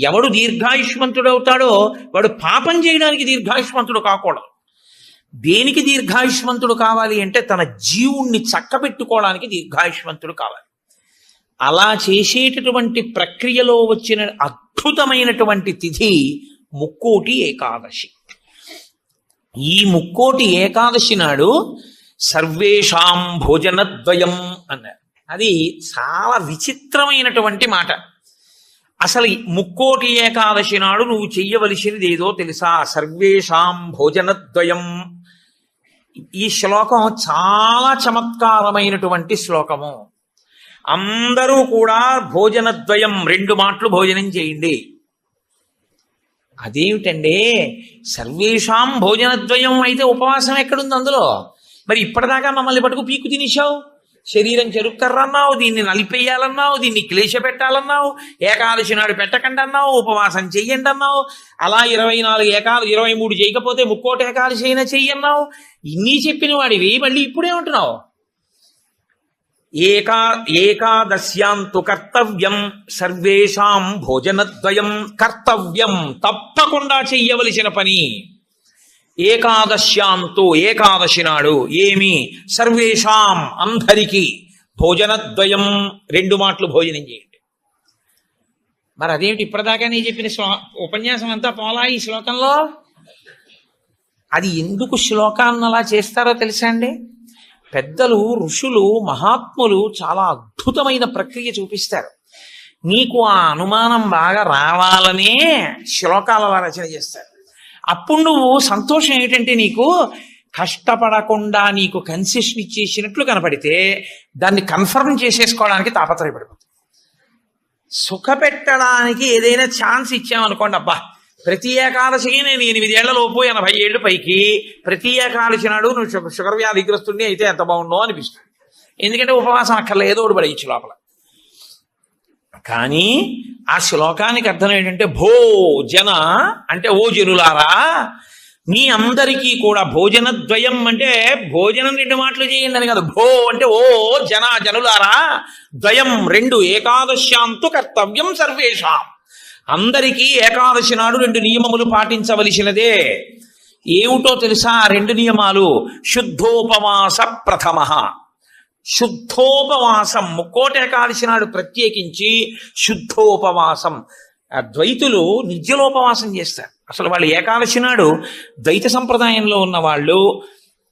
ఎవడు దీర్ఘాయుష్మంతుడు అవుతాడో వాడు పాపం చేయడానికి దీర్ఘాయుష్మంతుడు కాకూడదు. దేనికి దీర్ఘాయుష్మంతుడు కావాలి అంటే తన జీవుణ్ణి చక్కబెట్టుకోవడానికి దీర్ఘాయుష్మంతుడు కావాలి. అలా చేసేటటువంటి ప్రక్రియలో వచ్చిన అద్భుతమైనటువంటి తిథి ముక్కోటి ఏకాదశి. ఈ ముక్కోటి ఏకాదశి నాడు సర్వేషాం భోజనద్వయం అన్నారు. అది చాలా విచిత్రమైనటువంటి మాట. అసలు ముక్కోటి ఏకాదశి నాడు నువ్వు చెయ్యవలసినది ఏదో తెలుసా? సర్వేషాం భోజనద్వయం. ఈ శ్లోకం చాలా చమత్కారమైనటువంటి శ్లోకము. అందరూ కూడా భోజనద్వయం, 2 మాటలు భోజనం చేయండి. అదేమిటండి, సర్వేషాం భోజనద్వయం అయితే ఉపవాసం ఎక్కడుంది అందులో? మరి ఇప్పటిదాకా మమ్మల్ని పట్టుకు పీకు తినేశావు, శరీరం చెరుక్కర్రన్నావు, దీన్ని నలిపేయాలన్నావు, దీన్ని క్లేశ పెట్టాలన్నావు, ఏకాదశి నాడు పెట్టకండి అన్నావు, ఉపవాసం చెయ్యండి అన్నావు, అలా 23 చేయకపోతే ముక్కోటి ఏకాదశి అయినా చెయ్యన్నావు. ఇన్ని చెప్పిన వాడివి మళ్ళీ ఇప్పుడేమంటున్నావు? ఏకాదశ్యాంతు కర్తవ్యం సర్వేషాం భోజనద్వయం. కర్తవ్యం, తప్పకుండా చెయ్యవలసిన పని. ఏకాదశ్యాంతో, ఏకాదశి నాడు ఏమి? సర్వేషాం, అందరికీ. భోజనద్వయం, 2 మాటలు భోజనం చేయండి. మరి అదేమిటి ఇప్పటిదాకా నేను చెప్పిన ఉపన్యాసం అంతా పోలా ఈ శ్లోకంలో? అది ఎందుకు శ్లోకాన్ని అలా చేస్తారో తెలుసా అండి? పెద్దలు, ఋషులు, మహాత్ములు చాలా అద్భుతమైన ప్రక్రియ చూపిస్తారు. నీకు ఆ అనుమానం బాగా రావాలనే శ్లోకాల రచన చేస్తారు. అప్పుడు నువ్వు సంతోషం ఏమిటంటే, నీకు కష్టపడకుండా నీకు కన్సెషన్ ఇచ్చేసినట్లు కనపడితే దాన్ని కన్ఫర్మ్ చేసేసుకోవడానికి తాపత్రయపడిపోతుంది. సుఖపెట్టడానికి ఏదైనా ఛాన్స్ ఇచ్చామనుకోండి, అబ్బా ప్రతి ఏకాదశికి నేను 8 ఏళ్లలోపు 80 ఏళ్ళు పైకి ప్రతి ఏకాదశి నాడు నువ్వు షుగర్ వ్యాధిగ్రస్తుడిని అయితే ఎంత బాగుండో అనిపిస్తుంది. ఎందుకంటే ఉపవాసం అక్కర్లే, ఏదో ఒకటి పడేయచ్చు లోపల. కానీ ఆ శ్లోకానికి అర్థం ఏంటంటే, భోజన అంటే ఓ జనులారా, మీ అందరికీ కూడా భోజనద్వయం అంటే భోజనం 2 మాటలు చేయండి అని కాదు. భో అంటే ఓ జనులారా, ద్వయం 2, ఏకాదశ్యాంతు కర్తవ్యం సర్వేషాం. అందరికీ ఏకాదశి నాడు 2 నియమములు పాటించవలసినదే. ఏమిటో తెలుసా? 2 నియమాలు. శుద్ధోపవాస ప్రథమ. శుద్ధోపవాసం, ముక్కోటి ఏకాదశి నాడు ప్రత్యేకించి శుద్ధోపవాసం. ఆ ద్వైతులు నిర్జలోపవాసం చేస్తారు. అసలు వాళ్ళు ఏకాదశి నాడు ద్వైత సంప్రదాయంలో ఉన్న వాళ్ళు,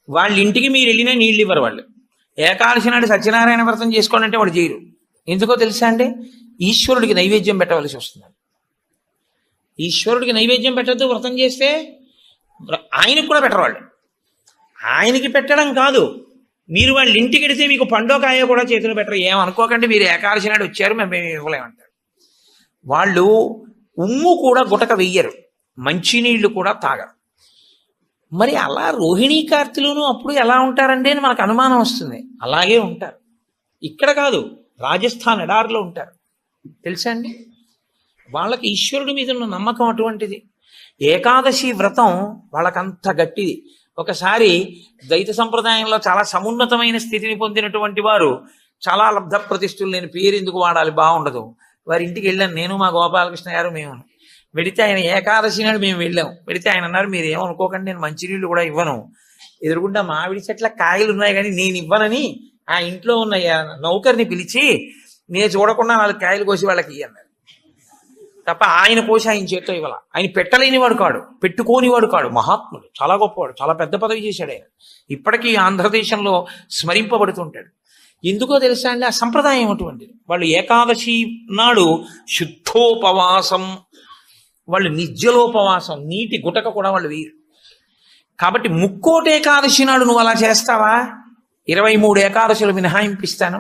వాళ్ళ ఇంటికి మీరు వెళ్ళినా నీళ్ళు ఇవ్వరు. వాళ్ళు ఏకాదశి నాడు సత్యనారాయణ వ్రతం చేసుకోవాలంటే వాళ్ళు చేయరు. ఎందుకో తెలుసా అండి? ఈశ్వరుడికి నైవేద్యం పెట్టవలసి వస్తుంది. ఈశ్వరుడికి నైవేద్యం పెట్టద్దు వ్రతం చేస్తే, ఆయనకు కూడా పెట్టరు వాళ్ళు. ఆయనకి పెట్టడం కాదు, మీరు వాళ్ళ ఇంటికి వెడితే మీకు పండో కాయో కూడా చేతులు పెట్టరు. ఏమనుకోకండి, మీరు ఏకాదశి నాడు వచ్చారు మేము ఇవ్వలేమంటారు. వాళ్ళు ఉమ్ము కూడా గుటక వెయ్యరు, మంచినీళ్లు కూడా తాగరు. మరి అలా రోహిణీ కార్తీలోనూ అప్పుడు ఎలా ఉంటారండి అని మనకు అనుమానం వస్తుంది. అలాగే ఉంటారు. ఇక్కడ కాదు, రాజస్థాన్ ఎడారిలో ఉంటారు. తెలుసా అండి? వాళ్ళకి ఈశ్వరుడి మీద ఉన్న నమ్మకం అటువంటిది. ఏకాదశి వ్రతం వాళ్ళకంత గట్టిది. ఒకసారి ద్వైత సంప్రదాయంలో చాలా సమున్నతమైన స్థితిని పొందినటువంటి వారు, చాలా లబ్ధ ప్రతిష్ఠులు, నేను పేరు ఎందుకు వాడాలి, బాగుండదు, వారి ఇంటికి వెళ్ళాను నేను, మా గోపాలకృష్ణ గారు, మేము వెడితే ఆయన ఏకాదశి నాడు మేము వెళ్ళాం. వెడితే ఆయన అన్నారు, మీరు ఏమనుకోకండి, నేను మంచినీళ్ళు కూడా ఇవ్వను, ఎదురుగుండా మామిడి చెట్ల కాయలు ఉన్నాయి కానీ నేను ఇవ్వనని ఆ ఇంట్లో ఉన్న నౌకర్ని పిలిచి, నేను చూడకుండా 4 కాయలు కోసి వాళ్ళకి అన్నారు. తప్ప ఆయన కోసి ఆయన చేతితో ఇవ్వాల. ఆయన పెట్టలేనివాడు కాడు, పెట్టుకోనివాడు కాడు, మహాత్ముడు, చాలా గొప్పవాడు, చాలా పెద్ద పదవి చేశాడు ఆయన. ఇప్పటికీ ఆంధ్రదేశంలో స్మరింపబడుతుంటాడు. ఎందుకో తెలుసా అండి? ఆ సంప్రదాయం అటువంటిది. వాళ్ళు ఏకాదశి నాడు శుద్ధోపవాసం, వాళ్ళు నిర్జలోపవాసం, నీటి గుటక కూడా వాళ్ళు వేయరు. కాబట్టి ముక్కోటి ఏకాదశి నాడు నువ్వు అలా చేస్తావా? 23 ఏకాదశులు మినహాయింపిస్తాను.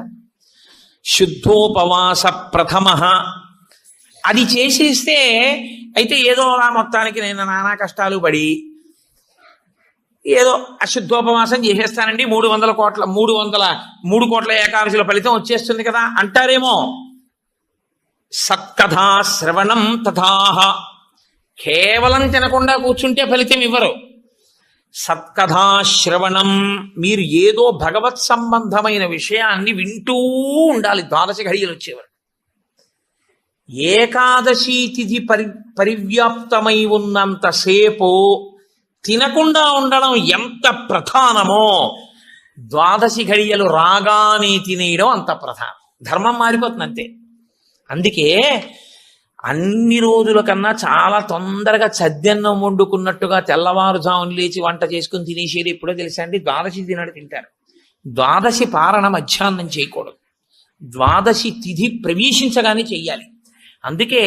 శుద్ధోపవాస ప్రథమ, అది చేసేస్తే అయితే ఏదో అలా మొత్తానికి నేను నానా కష్టాలు పడి ఏదో అశుద్ధోపవాసం చేసేస్తానండి, 3 కోట్ల ఏకాదశుల ఫలితం వచ్చేస్తుంది కదా అంటారేమో. సత్కథా శ్రవణం తథాహ, కేవలం తినకుండా కూర్చుంటే ఫలితం ఇవ్వరు. సత్కథా శ్రవణం, మీరు ఏదో భగవత్ సంబంధమైన విషయాన్ని వింటూ ఉండాలి 12 ఘడియలు వచ్చేవారు. ఏకాదశి తిథి పరివ్యాప్తమై ఉన్నంతసేపు తినకుండా ఉండడం ఎంత ప్రధానమో, 12 ఘడియలు రాగానే తినేయడం అంత ప్రధానం. ధర్మం మారిపోతుంది అంతే. అందుకే అన్ని రోజుల కన్నా చాలా తొందరగా చద్దన్నం వండుకున్నట్టుగా తెల్లవారుజామున లేచి వంట చేసుకుని తినేసేది ఎప్పుడో తెలుసా అండి? 12 తినాడు తింటారు. 12 పారణ మధ్యాహ్నం చేయకూడదు, 12 తిథి ప్రవేశించగానే చెయ్యాలి. అందుకే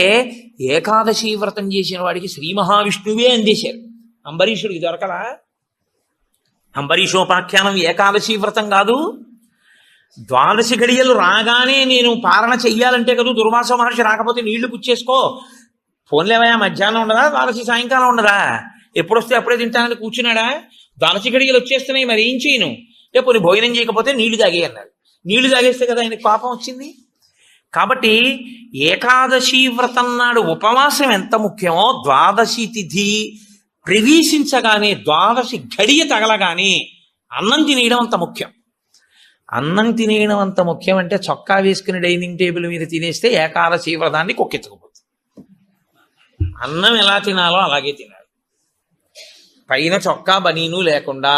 ఏకాదశి వ్రతం చేసిన వాడికి శ్రీ మహావిష్ణువే అందేశారు. అంబరీషుడికి దొరకలా? అంబరీషోపాఖ్యానం ఏకాదశి వ్రతం కాదు. 12 ఘడియలు రాగానే నేను పారణ చెయ్యాలంటే కదా, దుర్వాస మహర్షి రాకపోతే నీళ్లు పుచ్చేసుకో, ఫోన్లేవయా మధ్యాహ్నం ఉండదా, 12 సాయంకాలం ఉండదా, ఎప్పుడొస్తే అప్పుడే తింటానని కూర్చున్నాడా? 12 ఘడియలు వచ్చేస్తున్నాయి, మరి ఏం చేయను? పోనీ భోజనం చేయకపోతే నీళ్లు తాగే అన్నాడు. నీళ్లు తాగేస్తే కదా ఆయనకు పాపం వచ్చింది. కాబట్టి ఏకాదశి వ్రతం నాడు ఉపవాసం ఎంత ముఖ్యమో, 12 తిథి ప్రవేశించగానే 12 ఘడియ తగలగానే అన్నం తినేయడం అంత ముఖ్యం. అన్నం తినేయడం అంత ముఖ్యం అంటే చొక్కా వేసుకుని డైనింగ్ టేబుల్ మీద తినేస్తే ఏకాదశి వ్రతాన్ని కొక్కెత్తుకుపోతుంది. అన్నం ఎలా తినాలో అలాగే తినాలి. పైన చొక్కా బనీను లేకుండా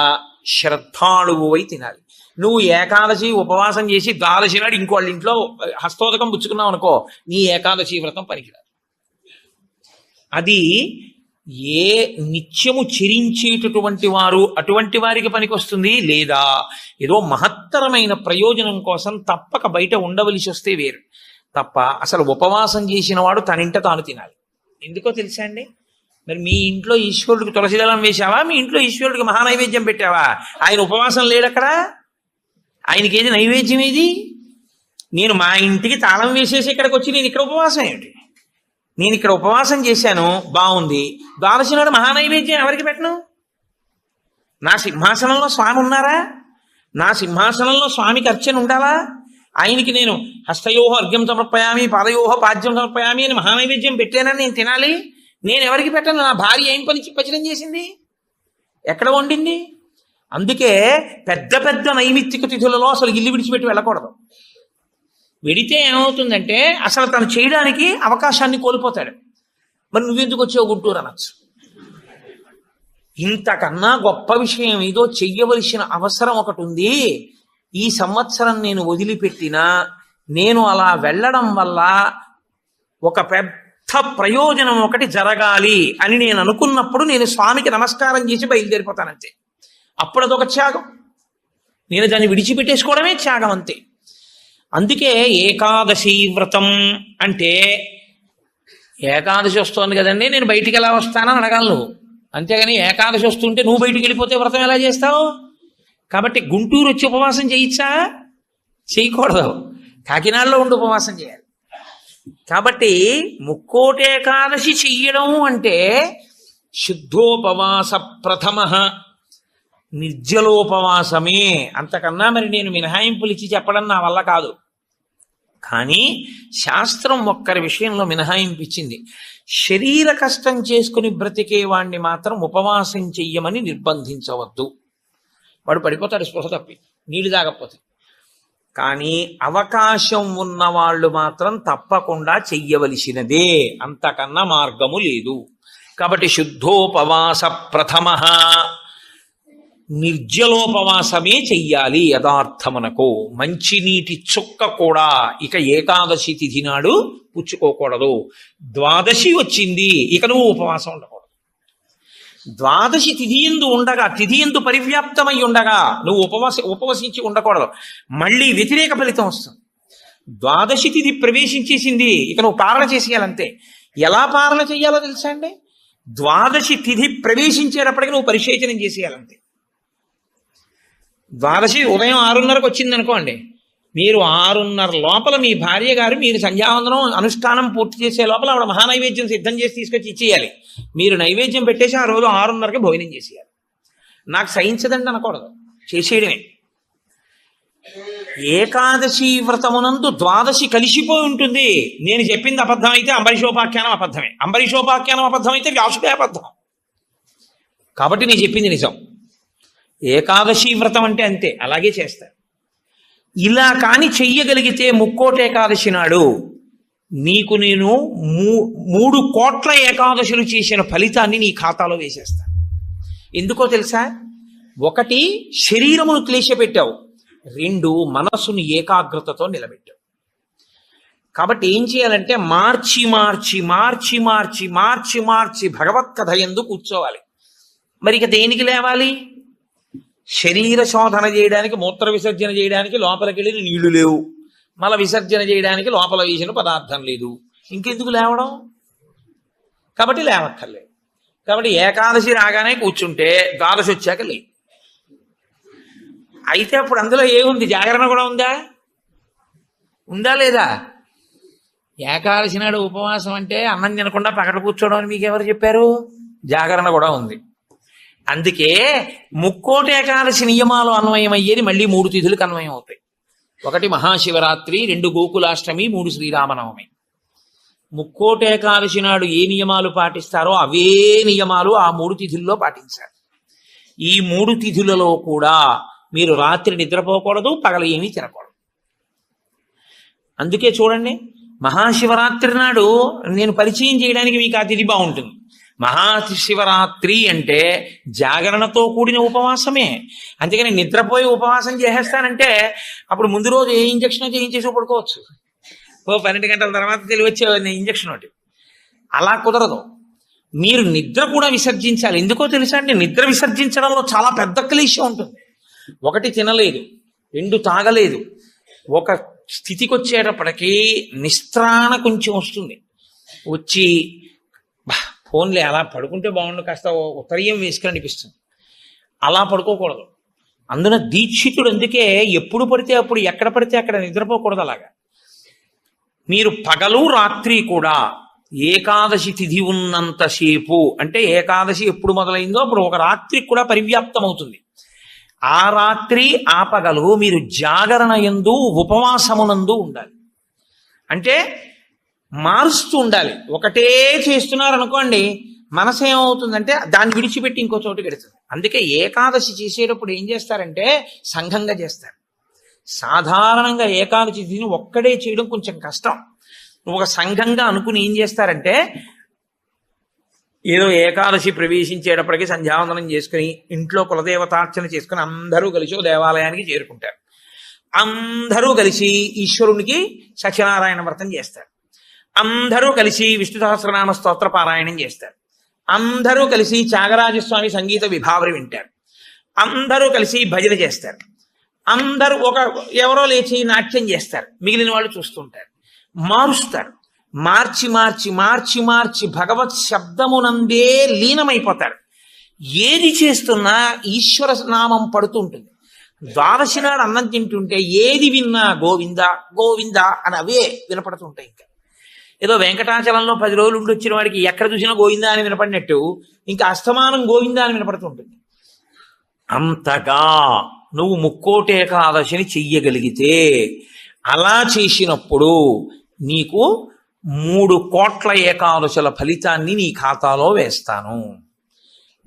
శ్రద్ధాళువై తినాలి. నువ్వు ఏకాదశి ఉపవాసం చేసి 12 నాడు ఇంకోళ్ళ ఇంట్లో హస్తోదకం పుచ్చుకున్నావు అనుకో, నీ ఏకాదశి వ్రతం పనికిరాదు. అది ఏ నిత్యము చెరించేటటువంటి వారు అటువంటి వారికి పనికొస్తుంది, లేదా ఏదో మహత్తరమైన ప్రయోజనం కోసం తప్పక బయట ఉండవలసి వస్తే వేరు. తప్ప అసలు ఉపవాసం చేసిన వాడు తనింట తాను తినాలి. ఎందుకో తెలుసా అండి? మరి మీ ఇంట్లో ఈశ్వరుడికి తులసిదళం వేశావా? మీ ఇంట్లో ఈశ్వరుడికి మహానైవేద్యం పెట్టావా? ఆయన ఉపవాసం లేడక్కడ. ఆయనకి ఏది నైవేద్యం ఏది? నేను మా ఇంటికి తాళం వేసేసి ఇక్కడికి వచ్చి నేను ఇక్కడ ఉపవాసం ఏమిటి? నేను ఇక్కడ ఉపవాసం చేశాను, బాగుంది, 12 నాడు మహానైవేద్యం ఎవరికి పెట్టను? నా సింహాసనంలో స్వామి ఉన్నారా? నా సింహాసనంలో స్వామికి అర్చన ఉండాలా? ఆయనకి నేను హస్తయోహ అర్ఘ్యం సమర్పయామి, పాదయోహ పాద్యం సమర్పయామి అని మహానైవేద్యం పెట్టానని నేను తినాలి. నేను ఎవరికి పెట్టను? నా భార్య ఏం పచనం చేసింది, ఎక్కడ వండింది? అందుకే పెద్ద పెద్ద నైమిత్తిక తిథులలో అసలు ఇల్లు విడిచిపెట్టి వెళ్ళకూడదు. వెడితే ఏమవుతుందంటే అసలు తను చేయడానికి అవకాశాన్ని కోల్పోతాడు. మరి నువ్వెందుకు వచ్చావు గుంటూరు అనొచ్చు. ఇంతకన్నా గొప్ప విషయం ఏదో చెయ్యవలసిన అవసరం ఒకటి ఉంది. ఈ సంవత్సరం నేను వదిలిపెట్టినా నేను అలా వెళ్ళడం వల్ల ఒక పెద్ద ప్రయోజనం ఒకటి జరగాలి అని నేను అనుకున్నప్పుడు నేను స్వామికి నమస్కారం చేసి బయలుదేరిపోతానంతే. అప్పుడు అదొక త్యాగం. నేను దాన్ని విడిచిపెట్టేసుకోవడమే త్యాగం అంతే. అందుకే ఏకాదశి వ్రతం అంటే, ఏకాదశి వస్తోంది కదండి నేను బయటికి ఎలా వస్తానని అడగాలి నువ్వు. అంతేగాని ఏకాదశి వస్తుంటే నువ్వు బయటికి వెళ్ళిపోతే వ్రతం ఎలా చేస్తావు? కాబట్టి గుంటూరు వచ్చి ఉపవాసం చేయొచ్చా? చేయకూడదు. కాకినాడలో ఉండి ఉపవాసం చేయాలి. కాబట్టి ముక్కోటి ఏకాదశి చెయ్యడం అంటే శుద్ధోపవాస ప్రథమ నిర్జలోపవాసమే. అంతకన్నా మరి నేను మినహాయింపులు ఇచ్చి చెప్పడం నా వల్ల కాదు. కానీ శాస్త్రం ఒక్కరి విషయంలో మినహాయింపు ఇచ్చింది. శరీర కష్టం చేసుకుని బ్రతికే వాణ్ణి మాత్రం ఉపవాసం చెయ్యమని నిర్బంధించవద్దు. వాడు పడిపోతాడు స్పృహ తప్పి, నీళ్లు తాగకపోతే. కానీ అవకాశం ఉన్న వాళ్ళు మాత్రం తప్పకుండా చెయ్యవలసినదే, అంతకన్నా మార్గము లేదు. కాబట్టి శుద్ధోపవాస ప్రథమ నిర్జలోపవాసమే చెయ్యాలి యథార్థమునకు. మంచినీటి చుక్క కూడా ఇక ఏకాదశి తిథి నాడు పుచ్చుకోకూడదు. ద్వాదశి వచ్చింది ఇక నువ్వు ఉపవాసం ఉండకూడదు. ద్వాదశి తిథి యందు ఉండగా, తిథి యందు పరివ్యాప్తమై ఉండగా నువ్వు ఉపవసించి ఉండకూడదు. మళ్ళీ వ్యతిరేక ఫలితం వస్తుంది. ద్వాదశి తిథి ప్రవేశించేసింది ఇక నువ్వు పాలన చేసేయాలంతే. ఎలా పాలన చేయాలో తెలుసా అండి? ద్వాదశి తిథి ప్రవేశించేటప్పటికి నువ్వు పరిశేచనం చేసేయాలంతే. ద్వాదశి ఉదయం 6:30కు వచ్చింది అనుకోండి, మీరు 6:30 లోపల మీ భార్య గారు మీరు సంధ్యావందనం అనుష్ఠానం పూర్తి చేసే లోపల ఆవిడ మహానైవేద్యం సిద్ధం చేసి తీసుకొచ్చి ఇచ్చేయాలి. మీరు నైవేద్యం పెట్టేసి ఆ రోజు 6:30కి భోజనం చేసేయాలి. నాకు సహించదండి అనకూడదు, చేసేయడమే. ఏకాదశి వ్రతమునందు ద్వాదశి కలిసిపోయి ఉంటుంది. నేను చెప్పింది అబద్ధం అయితే అంబరీషోపాఖ్యానం అబద్ధమే, అంబరీషోపాఖ్యానం అబద్ధం అయితే వ్యాసుడే అబద్ధం. కాబట్టి నేను చెప్పింది నిజం. ఏకాదశి వ్రతం అంటే అంతే, అలాగే చేస్తారు. ఇలా కాని చెయ్యగలిగితే ముక్కోటి ఏకాదశి నాడు నీకు నేను 3 కోట్ల ఏకాదశులు చేసిన ఫలితాన్ని నీ ఖాతాలో వేసేస్తాను. ఎందుకో తెలుసా? 1 శరీరమును క్లేశపెట్టావు, 2 మనసును ఏకాగ్రతతో నిలబెట్టావు. కాబట్టి ఏం చేయాలంటే మార్చి మార్చి మార్చి మార్చి మార్చి మార్చి భగవత్ కథ యందు కూర్చోవాలి. మరి ఇక దేనికి లేవాలి? శరీర శోధన చేయడానికి, మూత్ర విసర్జన చేయడానికి లోపలికి వెళ్ళిన నీళ్లు లేవు, మల విసర్జన చేయడానికి లోపల వేసిన పదార్థం లేదు, ఇంకెందుకు లేవడం? కాబట్టి లేవక్కర్లేదు. కాబట్టి ఏకాదశి రాగానే కూర్చుంటే ద్వాదశి వచ్చాక లేదు. అయితే అప్పుడు అందులో ఏముంది? జాగరణ కూడా ఉందా లేదా? ఏకాదశి నాడు ఉపవాసం అంటే అన్నం తినకుండా పకట కూర్చోవడం అని మీకు ఎవరు చెప్పారు? జాగరణ కూడా ఉంది. అందుకే ముక్కోటి ఏకాదశి నియమాలు అన్వయమయ్యేది మళ్ళీ 3 తిథులకు అన్వయం అవుతాయి. 1 మహాశివరాత్రి, 2 గోకులాష్టమి, 3 శ్రీరామనవమి. ముక్కోటి ఏకాదశి నాడు ఏ నియమాలు పాటిస్తారో అవే నియమాలు ఆ 3 తిథుల్లో పాటించాలి. ఈ 3 తిథులలో కూడా మీరు రాత్రి నిద్రపోకూడదు, పగల ఏమీ తినకూడదు. అందుకే చూడండి, మహాశివరాత్రి నాడు నేను పరిచయం చేయడానికి మీకు ఆ తిథి బాగుంటుంది. మహాశివరాత్రి అంటే జాగరణతో కూడిన ఉపవాసమే. అందుకని నిద్రపోయి ఉపవాసం చేసేస్తానంటే అప్పుడు ముందు రోజు ఏ ఇంజక్షన్ చేయించేసి పడుకోవచ్చు. 12 గంటల తర్వాత తెలివచ్చే ఇంజక్షన్ ఒకటి. అలా కుదరదు. మీరు నిద్ర కూడా విసర్జించాలి. ఎందుకో తెలుసా అండి? నిద్ర విసర్జించడంలో చాలా పెద్ద క్లేశం ఉంటుంది. 1 తినలేదు, 2 తాగలేదు, ఒక స్థితికి వచ్చేటప్పటికీ నిస్త్రాణ కొంచెం వస్తుంది. వచ్చి ఫోన్లే అలా పడుకుంటే బాగుండు, కాస్త ఉత్తరీయం వేసుకుని అనిపిస్తుంది. అలా పడుకోకూడదు. అందున దీక్షితుడు అందుకే ఎప్పుడు పడితే అప్పుడు, ఎక్కడ పడితే అక్కడ నిద్రపోకూడదు. అలాగా మీరు పగలు రాత్రి కూడా ఏకాదశి తిథి ఉన్నంతసేపు, అంటే ఏకాదశి ఎప్పుడు మొదలైందో అప్పుడు ఒక రాత్రి కూడా పరివ్యాప్తం అవుతుంది. ఆ రాత్రి ఆ పగలు మీరు జాగరణ యందు ఉపవాసమునందు ఉండాలి. అంటే మారుస్తూ ఉండాలి. ఒకటే చేస్తున్నారనుకోండి, మనసు ఏమవుతుందంటే దాన్ని విడిచిపెట్టి ఇంకో చోటు పెడుతుంది. అందుకే ఏకాదశి చేసేటప్పుడు ఏం చేస్తారంటే సంఘంగా చేస్తారు. సాధారణంగా ఏకాదశి తిథిని ఒక్కడే చేయడం కొంచెం కష్టం. ఒక సంఘంగా అనుకుని ఏం చేస్తారంటే, ఏదో ఏకాదశి ప్రవేశించేటప్పటికి సంధ్యావందనం చేసుకుని ఇంట్లో కులదేవతార్చన చేసుకుని అందరూ కలిసి దేవాలయానికి చేరుకుంటారు. అందరూ కలిసి ఈశ్వరునికి సత్యనారాయణ వ్రతం చేస్తారు. అందరూ కలిసి విష్ణు సహస్రనామ స్తోత్ర పారాయణం చేస్తారు. అందరూ కలిసి త్యాగరాజస్వామి సంగీత విభావరి వింటారు. అందరూ కలిసి భజన చేస్తారు. అందరూ ఎవరో లేచి నాట్యం చేస్తారు. మిగిలిన వాళ్ళు చూస్తుంటారు. మారుస్తారు. మార్చి మార్చి మార్చి మార్చి భగవత్ శబ్దమునందే లీనమైపోతారు. ఏది చేస్తున్నా ఈశ్వర నామం పడుతూ ఉంటుంది. ద్వాదశి నాడు అన్నం తింటుంటే ఏది విన్నా గోవింద గోవింద అని అవే వినపడుతుంటాయి. ఇంకా ఏదో వెంకటాచలంలో 10 రోజులు ఉండి వచ్చిన వాడికి ఎక్కడ చూసినా గోవింద అని వినపడినట్టు ఇంకా అస్తమానం గోవింద అని వినపడుతుంటుంది. అంతగా నువ్వు ముక్కోటి ఏకాదశిని చెయ్యగలిగితే, అలా చేసినప్పుడు నీకు 3 కోట్ల ఏకాదశుల ఫలితాన్ని నీ ఖాతాలో వేస్తాను.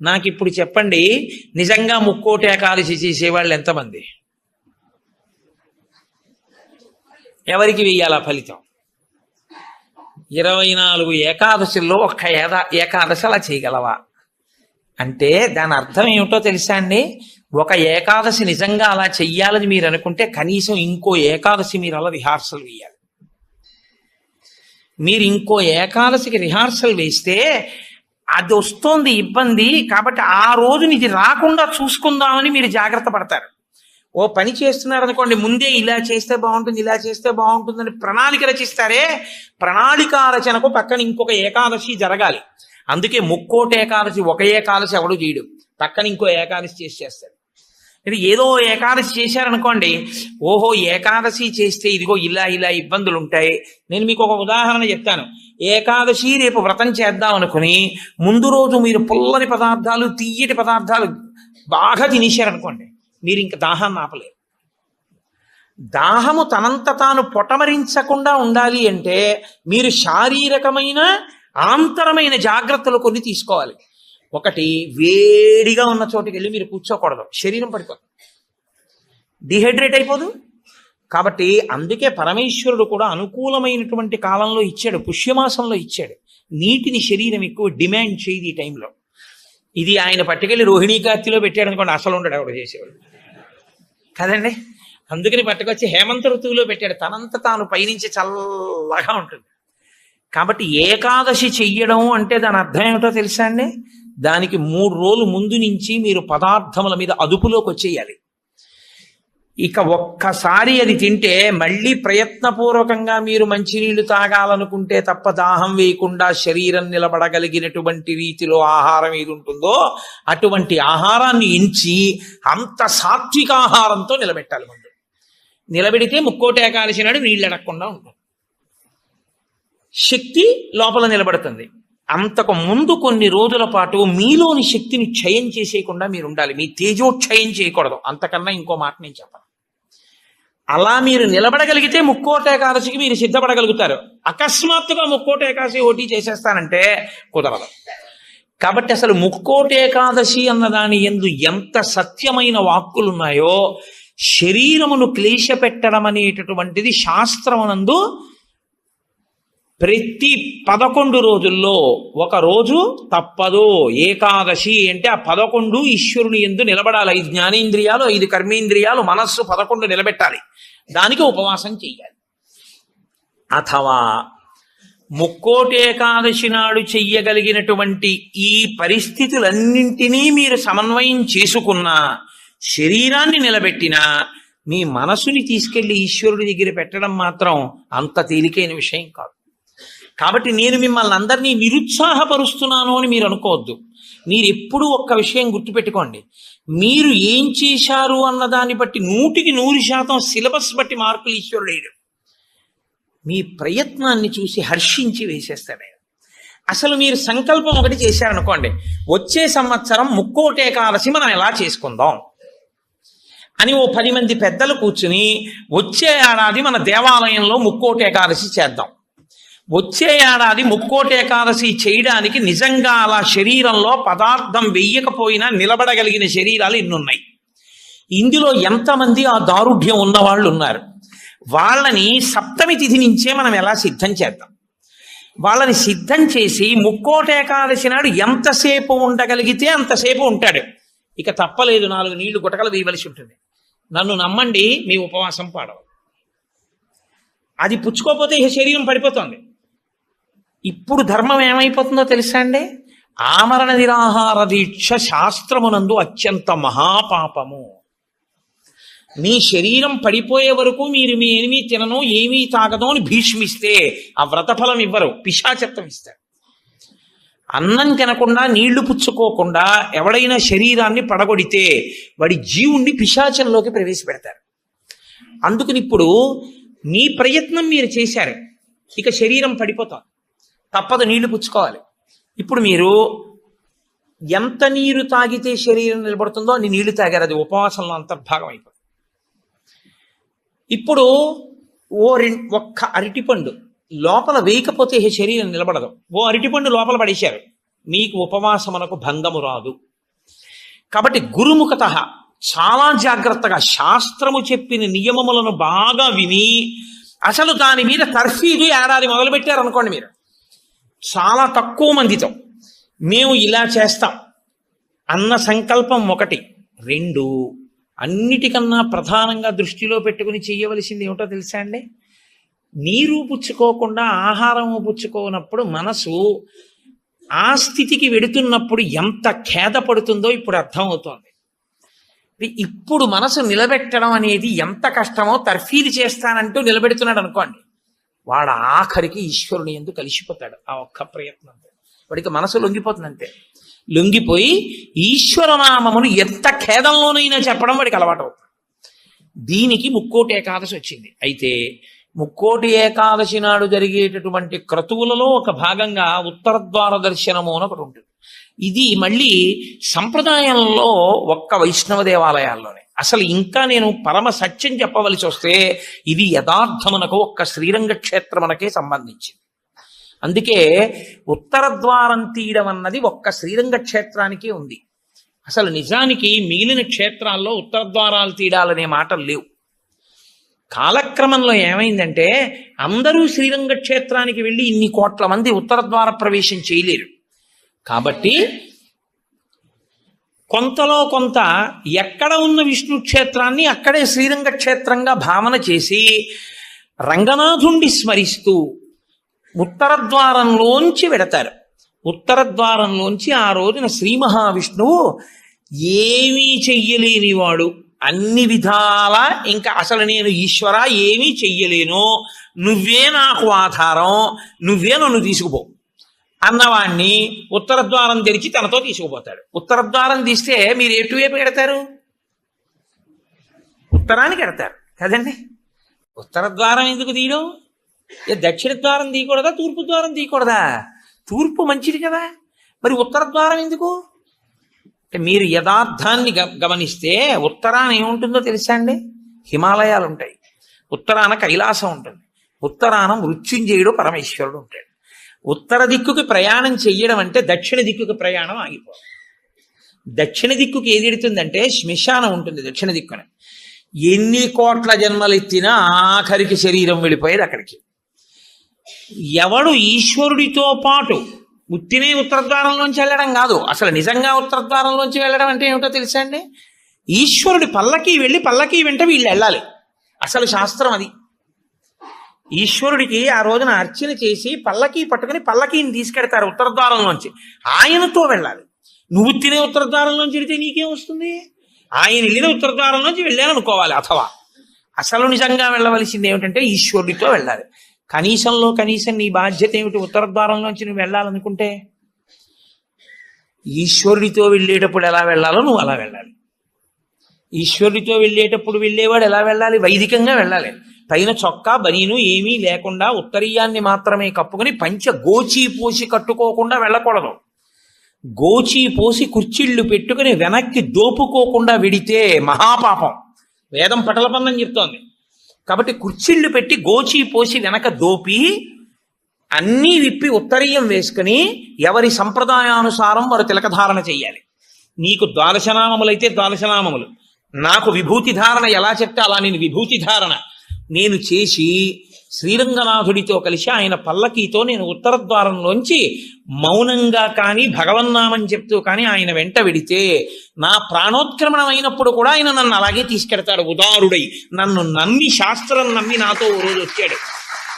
నాకు ఇప్పుడు చెప్పండి, నిజంగా ముక్కోటి ఏకాదశి చేసేవాళ్ళు ఎంతమంది? ఎవరికి వెయ్యాలా ఫలితం? 24 ఏకాదశుల్లో ఒక్క ఏకాదశి అలా చేయగలవా అంటే దాని అర్థం ఏమిటో తెలుసా అండి? ఒక ఏకాదశి నిజంగా అలా చెయ్యాలని మీరు అనుకుంటే కనీసం ఇంకో ఏకాదశి మీరు అలా రిహార్సల్ వేయాలి. మీరు ఇంకో ఏకాదశికి రిహార్సల్ వేస్తే అది వస్తోంది ఇబ్బంది, కాబట్టి ఆ రోజుని ఇది రాకుండా చూసుకుందామని మీరు జాగ్రత్త పడతారు. ఓ పని చేస్తున్నారు అనుకోండి, ముందే ఇలా చేస్తే బాగుంటుంది, ఇలా చేస్తే బాగుంటుందని ప్రణాళిక రచిస్తారే, ప్రణాళిక రచనకు పక్కన ఇంకొక ఏకాదశి జరగాలి. అందుకే ముక్కోటి ఏకాదశి ఒక ఏకాదశి ఎవడు చేయడు, పక్కన ఇంకో ఏకాదశి చేస్తాడు. ఇది ఏదో ఏకాదశి చేశారనుకోండి, ఓహో ఏకాదశి చేస్తే ఇదిగో ఇలా ఇలా ఇబ్బందులు ఉంటాయి. నేను మీకు ఒక ఉదాహరణ చెప్తాను. ఏకాదశి రేపు వ్రతం చేద్దాం అనుకుని ముందు రోజు మీరు పుల్లని పదార్థాలు, తీయటి పదార్థాలు బాగా తినేశారనుకోండి, మీరు ఇంక దాహాన్ని ఆపలేరు. దాహము తనంత తాను పొటమరించకుండా ఉండాలి అంటే మీరు శారీరకమైన ఆంతరమైన జాగ్రత్తలు కొన్ని తీసుకోవాలి. ఒకటి, వేడిగా ఉన్న చోటుకి వెళ్ళి మీరు కూర్చోకూడదు, శరీరం పడిపోతుంది, డిహైడ్రేట్ అయిపోదు. కాబట్టి అందుకే పరమేశ్వరుడు కూడా అనుకూలమైనటువంటి కాలంలో ఇచ్చాడు, పుష్యమాసంలో ఇచ్చాడు. నీటిని శరీరం ఎక్కువ డిమాండ్ చేయదు ఈ టైంలో. ఇది ఆయన పట్టుకెళ్ళి రోహిణీ కార్తీలో పెట్టాడు అనుకోండి, అసలు ఉండడు ఎవడు చేసేవాడు కదండి. అందుకని పట్టుకొచ్చి హేమంత ఋతువులో పెట్టాడు, తనంత తాను పైనుంచి చల్లగా ఉంటుంది. కాబట్టి ఏకాదశి చెయ్యడం అంటే దాని అర్థం ఏమిటో తెలుసా అండి? దానికి 3 రోజులు ముందు నుంచి మీరు పదార్థముల మీద అదుపులోకి వచ్చేయాలి. ఇక ఒక్కసారి అది తింటే మళ్ళీ ప్రయత్నపూర్వకంగా మీరు మంచినీళ్లు తాగాలనుకుంటే తప్ప దాహం వేయకుండా శరీరం నిలబడగలిగినటువంటి రీతిలో ఆహారం ఏది ఉంటుందో అటువంటి ఆహారాన్ని ఎంచి అంత సాత్విక ఆహారంతో నిలబెట్టాలి. ముందు నిలబెడితే ముక్కోటి ఏకాదశి నాడు నీళ్ళు అడగకుండా ఉంటుంది, శక్తి లోపల నిలబడుతుంది. అంతకు ముందు కొన్ని రోజుల పాటు మీలోని శక్తిని క్షయం చేసేయకుండా మీరు ఉండాలి. మీ తేజోక్షయం చేయకూడదు. అంతకన్నా ఇంకో మాట నేను చెప్పను. అలా మీరు నిలబడగలిగితే ముక్కోటి ఏకాదశికి మీరు సిద్ధపడగలుగుతారు. అకస్మాత్తుగా ముక్కోటి ఏకాదశి ఓటీ చేసేస్తానంటే కుదరదు. కాబట్టి అసలు ముక్కోటి ఏకాదశి అన్నదాని యందు ఎంత సత్యమైన వాక్కులు ఉన్నాయో, శరీరమును క్లేశ పెట్టడం అనేటటువంటిది శాస్త్రమునందు ప్రతి 11 రోజుల్లో ఒక రోజు తప్పదు. ఏకాదశి అంటే ఆ 11 ఈశ్వరుని యందు నిలబడాలి. 5 జ్ఞానేంద్రియాలు, 5 కర్మేంద్రియాలు, మనస్సు 11 నిలబెట్టాలి. దానికి ఉపవాసం చెయ్యాలి. అథవా ముక్కోటి ఏకాదశి నాడు చెయ్యగలిగినటువంటి ఈ పరిస్థితులన్నింటినీ మీరు సమన్వయం చేసుకున్నా, శరీరాన్ని నిలబెట్టినా, మీ మనసుని తీసుకెళ్లి ఈశ్వరుడి దగ్గర పెట్టడం మాత్రం అంత తేలికైన విషయం కాదు. కాబట్టి నేను మిమ్మల్ని అందరినీ నిరుత్సాహపరుస్తున్నాను అని మీరు అనుకోవద్దు. మీరు ఎప్పుడూ ఒక్క విషయం గుర్తుపెట్టుకోండి, మీరు ఏం చేశారు అన్నదాన్ని బట్టి 100% సిలబస్ బట్టి మార్కులు ఈశ్వరుడు వేయడు. మీ ప్రయత్నాన్ని చూసి హర్షించి వేసేస్తాడు ఆయన. అసలు మీరు సంకల్పం ఒకటి చేశారనుకోండి, వచ్చే సంవత్సరం ముక్కోటి ఏకాదశి మనం ఎలా చేసుకుందాం అని ఓ 10 మంది పెద్దలు కూర్చుని వచ్చే ఏడాది మన దేవాలయంలో ముక్కోటి ఏకాదశి చేద్దాం, వచ్చే ఏడాది ముక్కోటి ఏకాదశి చేయడానికి నిజంగా అలా శరీరంలో పదార్థం వెయ్యకపోయినా నిలబడగలిగిన శరీరాలు ఎన్నున్నాయి, ఇందులో ఎంతమంది ఆ దారుఢ్యం ఉన్నవాళ్ళు ఉన్నారు, వాళ్ళని సప్తమి తిథి నుంచే మనం ఎలా సిద్ధం చేద్దాం. వాళ్ళని సిద్ధం చేసి ముక్కోటి ఏకాదశి నాడు ఎంతసేపు ఉండగలిగితే అంతసేపు ఉంటాడు. ఇక తప్పలేదు, 4 నీళ్లు గుటకలు వేయవలసి ఉంటుంది. నన్ను నమ్మండి, మీ ఉపవాసం పాడవు. అది పుచ్చుకోకపోతే ఈ శరీరం పడిపోతుంది. ఇప్పుడు ధర్మం ఏమైపోతుందో తెలుసా అండి? ఆమరణ నిరాహార దీక్ష శాస్త్రమునందు అత్యంత మహాపాపము. మీ శరీరం పడిపోయే వరకు మీరు మీ ఏమీ తినను ఏమీ తాగదు అని భీష్మిస్తే ఆ వ్రతఫలం ఇవ్వరు, పిశాచత్వం ఇస్తారు. అన్నం తినకుండా నీళ్లు పుచ్చుకోకుండా ఎవడైనా శరీరాన్ని పడగొడితే వాడి జీవుణ్ణి పిశాచంలోకి ప్రవేశపెడతారు. అందుకని ఇప్పుడు మీ ప్రయత్నం మీరు చేశారు, ఇక శరీరం పడిపోతాం, తప్పదు, నీళ్లు పుచ్చుకోవాలి. ఇప్పుడు మీరు ఎంత నీరు తాగితే శరీరం నిలబడుతుందో అన్ని నీళ్లు తాగారు, అది ఉపవాసంలో అంతర్భాగం అయిపోతుంది. ఇప్పుడు ఒక్క అరటిపండు లోపల వేయకపోతే శరీరం నిలబడదు. ఓ అరటిపండు లోపల పడేశారు, మీకు ఉపవాసమునకు భంగము రాదు. కాబట్టి గురుముఖత చాలా జాగ్రత్తగా శాస్త్రము చెప్పిన నియమములను బాగా విని అసలు దాని మీద తర్ఫీదు ఏడాది మొదలుపెట్టారనుకోండి, మీరు చాలా తక్కువ మందితో మేము ఇలా చేస్తాం అన్న సంకల్పం ఒకటి. రెండు, అన్నిటికన్నా ప్రధానంగా దృష్టిలో పెట్టుకుని చేయవలసింది ఏమిటో తెలుసా అండి? నీరు పుచ్చుకోకుండా ఆహారము పుచ్చుకోనప్పుడు మనసు ఆ స్థితికి వెడుతున్నప్పుడు ఎంత ఖేదపడుతుందో ఇప్పుడు అర్థమవుతోంది. ఇప్పుడు మనసు నిలబెట్టడం అనేది ఎంత కష్టమో తర్ఫీదు చేస్తానంటూ నిలబెడుతున్నాడు అనుకోండి, వాడు ఆఖరికి ఈశ్వరుని యందు కలిసిపోతాడు. ఆ ఒక్క ప్రయత్నంతో వాడికి మనసు లొంగిపోతుంది. అంతే, లొంగిపోయి ఈశ్వరనామమును ఎంత ఖేదంలోనైనా చెప్పడం వాడికి అలవాటు అవుతుంది. దీనికి ముక్కోటి ఏకాదశి వచ్చింది. అయితే ముక్కోటి ఏకాదశి నాడు జరిగేటటువంటి క్రతువులలో ఒక భాగంగా ఉత్తరద్వార దర్శనము అని ఒకటి ఉంటుంది. ఇది మళ్ళీ సంప్రదాయంలో ఒక్క వైష్ణవ దేవాలయాల్లోనే. అసలు ఇంకా నేను పరమ సత్యం చెప్పవలసి వస్తే ఇది యథార్థమునకు ఒక్క శ్రీరంగ క్షేత్రమునకే సంబంధించింది. అందుకే ఉత్తర ద్వారం తీయడం అన్నది ఒక్క శ్రీరంగ క్షేత్రానికే ఉంది. అసలు నిజానికి మిగిలిన క్షేత్రాల్లో ఉత్తర ద్వారాలు తీయడాలనే మాటలు లేవు. కాలక్రమంలో ఏమైందంటే అందరూ శ్రీరంగ క్షేత్రానికి వెళ్ళి ఇన్ని కోట్ల మంది ఉత్తర ద్వార ప్రవేశం చేయలేరు. కాబట్టి కొంతలో కొంత ఎక్కడ ఉన్న విష్ణు క్షేత్రాన్ని అక్కడే శ్రీరంగ క్షేత్రంగా భావన చేసి రంగనాథుణ్ణి స్మరిస్తూ ఉత్తర ద్వారంలోంచి వెడతారు. ఉత్తర ద్వారంలోంచి ఆ రోజున శ్రీ మహావిష్ణువు ఏమీ చెయ్యలేనివాడు, అన్ని విధాలా ఇంకా అసలు నేను ఈశ్వర ఏమీ చెయ్యలేను, నువ్వే నాకు ఆధారం, నువ్వే నన్ను తీసుకుపో అన్నవాణ్ణి ఉత్తర ద్వారం తెరిచి తనతో తీసుకుపోతాడు. ఉత్తర ద్వారం తీస్తే మీరు ఎటువైపు ఎడతారు? ఉత్తరానికి ఎడతారు కదండి. ఉత్తర ద్వారం ఎందుకు తీయడం? దక్షిణ ద్వారం తీయకూడదా, తూర్పు ద్వారం తీయకూడదా? తూర్పు మంచిది కదా, మరి ఉత్తర ద్వారం ఎందుకు? అంటే మీరు యథార్థాన్ని గమనిస్తే ఉత్తరాన ఏముంటుందో తెలుసా అండి? హిమాలయాలు ఉంటాయి, ఉత్తరాన కైలాసం ఉంటుంది, ఉత్తరాన మృత్యుంజయుడు పరమేశ్వరుడు ఉంటాడు. ఉత్తర దిక్కుకి ప్రయాణం చెయ్యడం అంటే దక్షిణ దిక్కుకి ప్రయాణం ఆగిపోవాలి. దక్షిణ దిక్కుకి ఏది ఎడుతుందంటే శ్మశానం ఉంటుంది దక్షిణ దిక్కున. ఎన్ని కోట్ల జన్మలు ఎత్తినా ఆఖరికి శరీరం వెళ్ళిపోయేది అక్కడికి. ఎవడు ఈశ్వరుడితో పాటు ఉత్తినే ఉత్తర ద్వారంలోంచి వెళ్ళడం కాదు, అసలు నిజంగా ఉత్తర ద్వారంలోంచి వెళ్ళడం అంటే ఏమిటో తెలుసా అండి? ఈశ్వరుడి పల్లకి వెళ్ళి పల్లకి వెంట వీళ్ళు వెళ్ళాలి. అసలు శాస్త్రం అది. ఈశ్వరుడికి ఆ రోజున అర్చన చేసి పల్లకి పట్టుకుని పల్లకీని తీసుకెడతారు ఉత్తర ద్వారంలోంచి, ఆయనతో వెళ్ళాలి. నువ్వు తినే ఉత్తర ద్వారంలోంచి వెళితే నీకేం వస్తుంది? ఆయన వెళ్ళిన ఉత్తర ద్వారంలోంచి వెళ్ళాలనుకోవాలి. అథవా అసలు నిజంగా వెళ్ళవలసింది ఏమిటంటే ఈశ్వరుడితో వెళ్ళాలి. కనీసంలో కనీసం నీ బాధ్యత ఏమిటి? ఉత్తర ద్వారంలోంచి నువ్వు వెళ్ళాలనుకుంటే ఈశ్వరుడితో వెళ్ళేటప్పుడు ఎలా వెళ్ళాలో నువ్వు అలా వెళ్ళాలి. ఈశ్వరుడితో వెళ్ళేటప్పుడు వెళ్ళేవాడు ఎలా వెళ్ళాలి? వైదికంగా వెళ్ళాలి. పైన చొక్కా బనీను ఏమీ లేకుండా ఉత్తరీయాన్ని మాత్రమే కప్పుకొని పంచ గోచీ పోసి కట్టుకోకుండా వెళ్ళకూడదు. గోచీ పోసి కుర్చీళ్లు పెట్టుకుని వెనక్కి దోపుకోకుండా వెడితే మహాపాపం. వేదం పటలపందని చెప్తోంది. కాబట్టి కుర్చీళ్లు పెట్టి గోచీ పోసి వెనక దోపి అన్నీ విప్పి ఉత్తరీయం వేసుకుని ఎవరి సంప్రదాయానుసారం వారు తిలకధారణ చెయ్యాలి. నీకు ద్వాదశనామములైతే ద్వాదశనామములు, నాకు విభూతి ధారణ ఎలా చెప్తే అలా నేను విభూతి ధారణ నేను చేసి శ్రీరంగనాథుడితో కలిసి ఆయన పల్లకీతో నేను ఉత్తర ద్వారంలోంచి మౌనంగా కానీ భగవన్నామం చెప్తూ కానీ ఆయన వెంట వెడితే నా ప్రాణోత్క్రమణం అయినప్పుడు కూడా ఆయన నన్ను అలాగే తీసుకెడతాడు ఉదారుడై. నన్ను నమ్మి, శాస్త్రం నమ్మి నాతో ఓ రోజు వచ్చాడు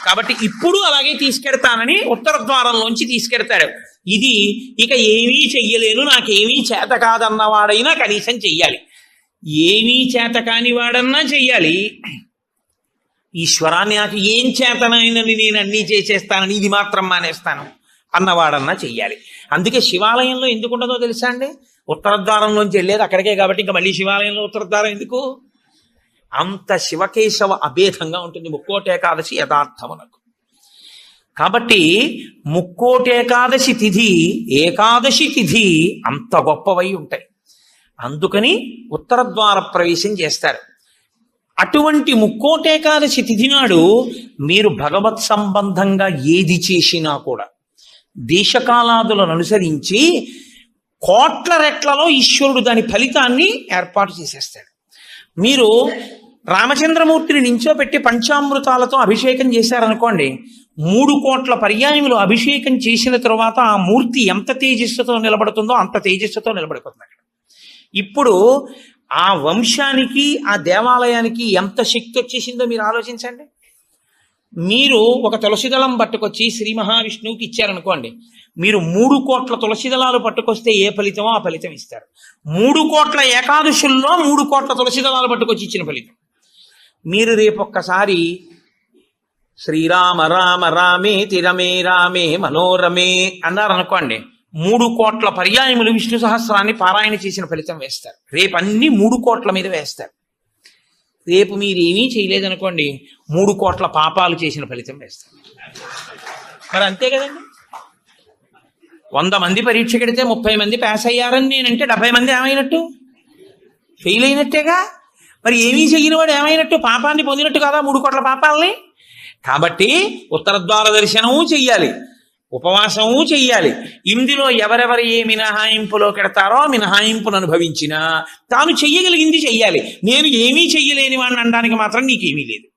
కాబట్టి ఇప్పుడు అలాగే తీసుకెడతానని ఉత్తర ద్వారంలోంచి తీసుకెడతాడు. ఇది ఇక ఏమీ చెయ్యలేను, నాకేమీ చేత కాదన్నవాడైనా కనీసం చెయ్యాలి. ఏమీ చేత కాని వాడన్నా చెయ్యాలి. ఈశ్వరాన్ని నాకు ఏం చేతనైనని నేను అన్నీ చేసేస్తానని ఇది మాత్రం మానేస్తాను అన్నవాడన్నా చెయ్యాలి. అందుకే శివాలయంలో ఎందుకు ఉండదో తెలుసా అండి? ఉత్తర ద్వారంలోంచి వెళ్ళేది అక్కడికే కాబట్టి ఇంకా మళ్ళీ శివాలయంలో ఉత్తర ద్వారం ఎందుకు? అంత శివకేశవ అభేదంగా ఉంటుంది ముక్కోటి ఏకాదశి యథార్థమునకు. కాబట్టి ముక్కోటి ఏకాదశి తిథి, ఏకాదశి తిథి అంత గొప్పవై ఉంటాయి. అందుకని ఉత్తర ద్వార ప్రవేశం చేస్తారు. అటువంటి ముక్కోటేకాదశి తిథి నాడు మీరు భగవత్ సంబంధంగా ఏది చేసినా కూడా దేశకాలాదులను అనుసరించి కోట్ల రెట్లలో ఈశ్వరుడు దాని ఫలితాన్ని ఏర్పాటు చేసేస్తాడు. మీరు రామచంద్రమూర్తిని నించోపెట్టి పంచామృతాలతో అభిషేకం చేశారనుకోండి, 3 కోట్ల పర్యాయములు అభిషేకం చేసిన తరువాత ఆ మూర్తి ఎంత తేజస్సుతో నిలబడుతుందో అంత తేజస్సుతో నిలబడిపోతుంది అక్కడ. ఇప్పుడు ఆ వంశానికి, ఆ దేవాలయానికి ఎంత శక్తి వచ్చేసిందో మీరు ఆలోచించండి. మీరు ఒక తులసిదళం పట్టుకొచ్చి శ్రీ మహావిష్ణువుకి ఇచ్చారనుకోండి, మీరు 3 కోట్ల తులసిదళాలు పట్టుకొస్తే ఏ ఫలితమో ఆ ఫలితం ఇస్తారు. 3 కోట్ల ఏకాదశుల్లో 3 కోట్ల తులసిదళాలు పట్టుకొచ్చి ఇచ్చిన ఫలితం. మీరు రేపొక్కసారి శ్రీరామ రామ రామే తిరమే రామే మనోరమే అన్నారనుకోండి, 3 కోట్ల పర్యాయములు విష్ణు సహస్రాన్ని పారాయణ చేసిన ఫలితం వేస్తారు. రేపు అన్ని 3 కోట్ల మీద వేస్తారు. రేపు మీరేమీ చేయలేదనుకోండి, 3 కోట్ల పాపాలు చేసిన ఫలితం వేస్తారు. మరి అంతే కదండి. 100 మంది పరీక్ష కడితే 30 మంది పాస్ అయ్యారని నేనంటే 70 మంది ఏమైనట్టు? ఫెయిల్ అయినట్టేగా. మరి ఏమీ చెయ్యని వాడు ఏమైనట్టు? పాపాన్ని పొందినట్టు కదా 3 కోట్ల పాపాలని. కాబట్టి ఉత్తర ద్వార దర్శనము చెయ్యాలి, ఉపవాసము చెయ్యాలి. ఇందులో ఎవరెవరు ఏ మినహాయింపులో కెడతారో మినహాయింపును అనుభవించినా తాను చెయ్యగలిగింది చెయ్యాలి. నేను ఏమీ చెయ్యలేని వాడిని అనడానికి మాత్రం నీకేమీ లేదు.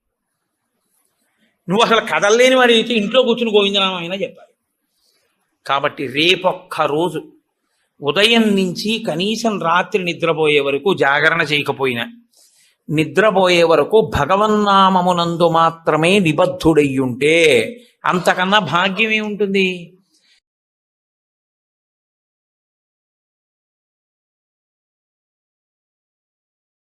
నువ్వు అసలు కదలలేని వాడి అయితే ఇంట్లో కూర్చుని గోవిందనామం అయినా చెప్పాలి. కాబట్టి రేపొక్క రోజు ఉదయం నుంచి కనీసం రాత్రి నిద్రపోయే వరకు జాగరణ చేయకపోయినా, నిద్రపోయే వరకు భగవన్నామమునందు మాత్రమే నిబద్ధుడయ్యుంటే అంతకన్నా భాగ్యం ఏముంటుంది?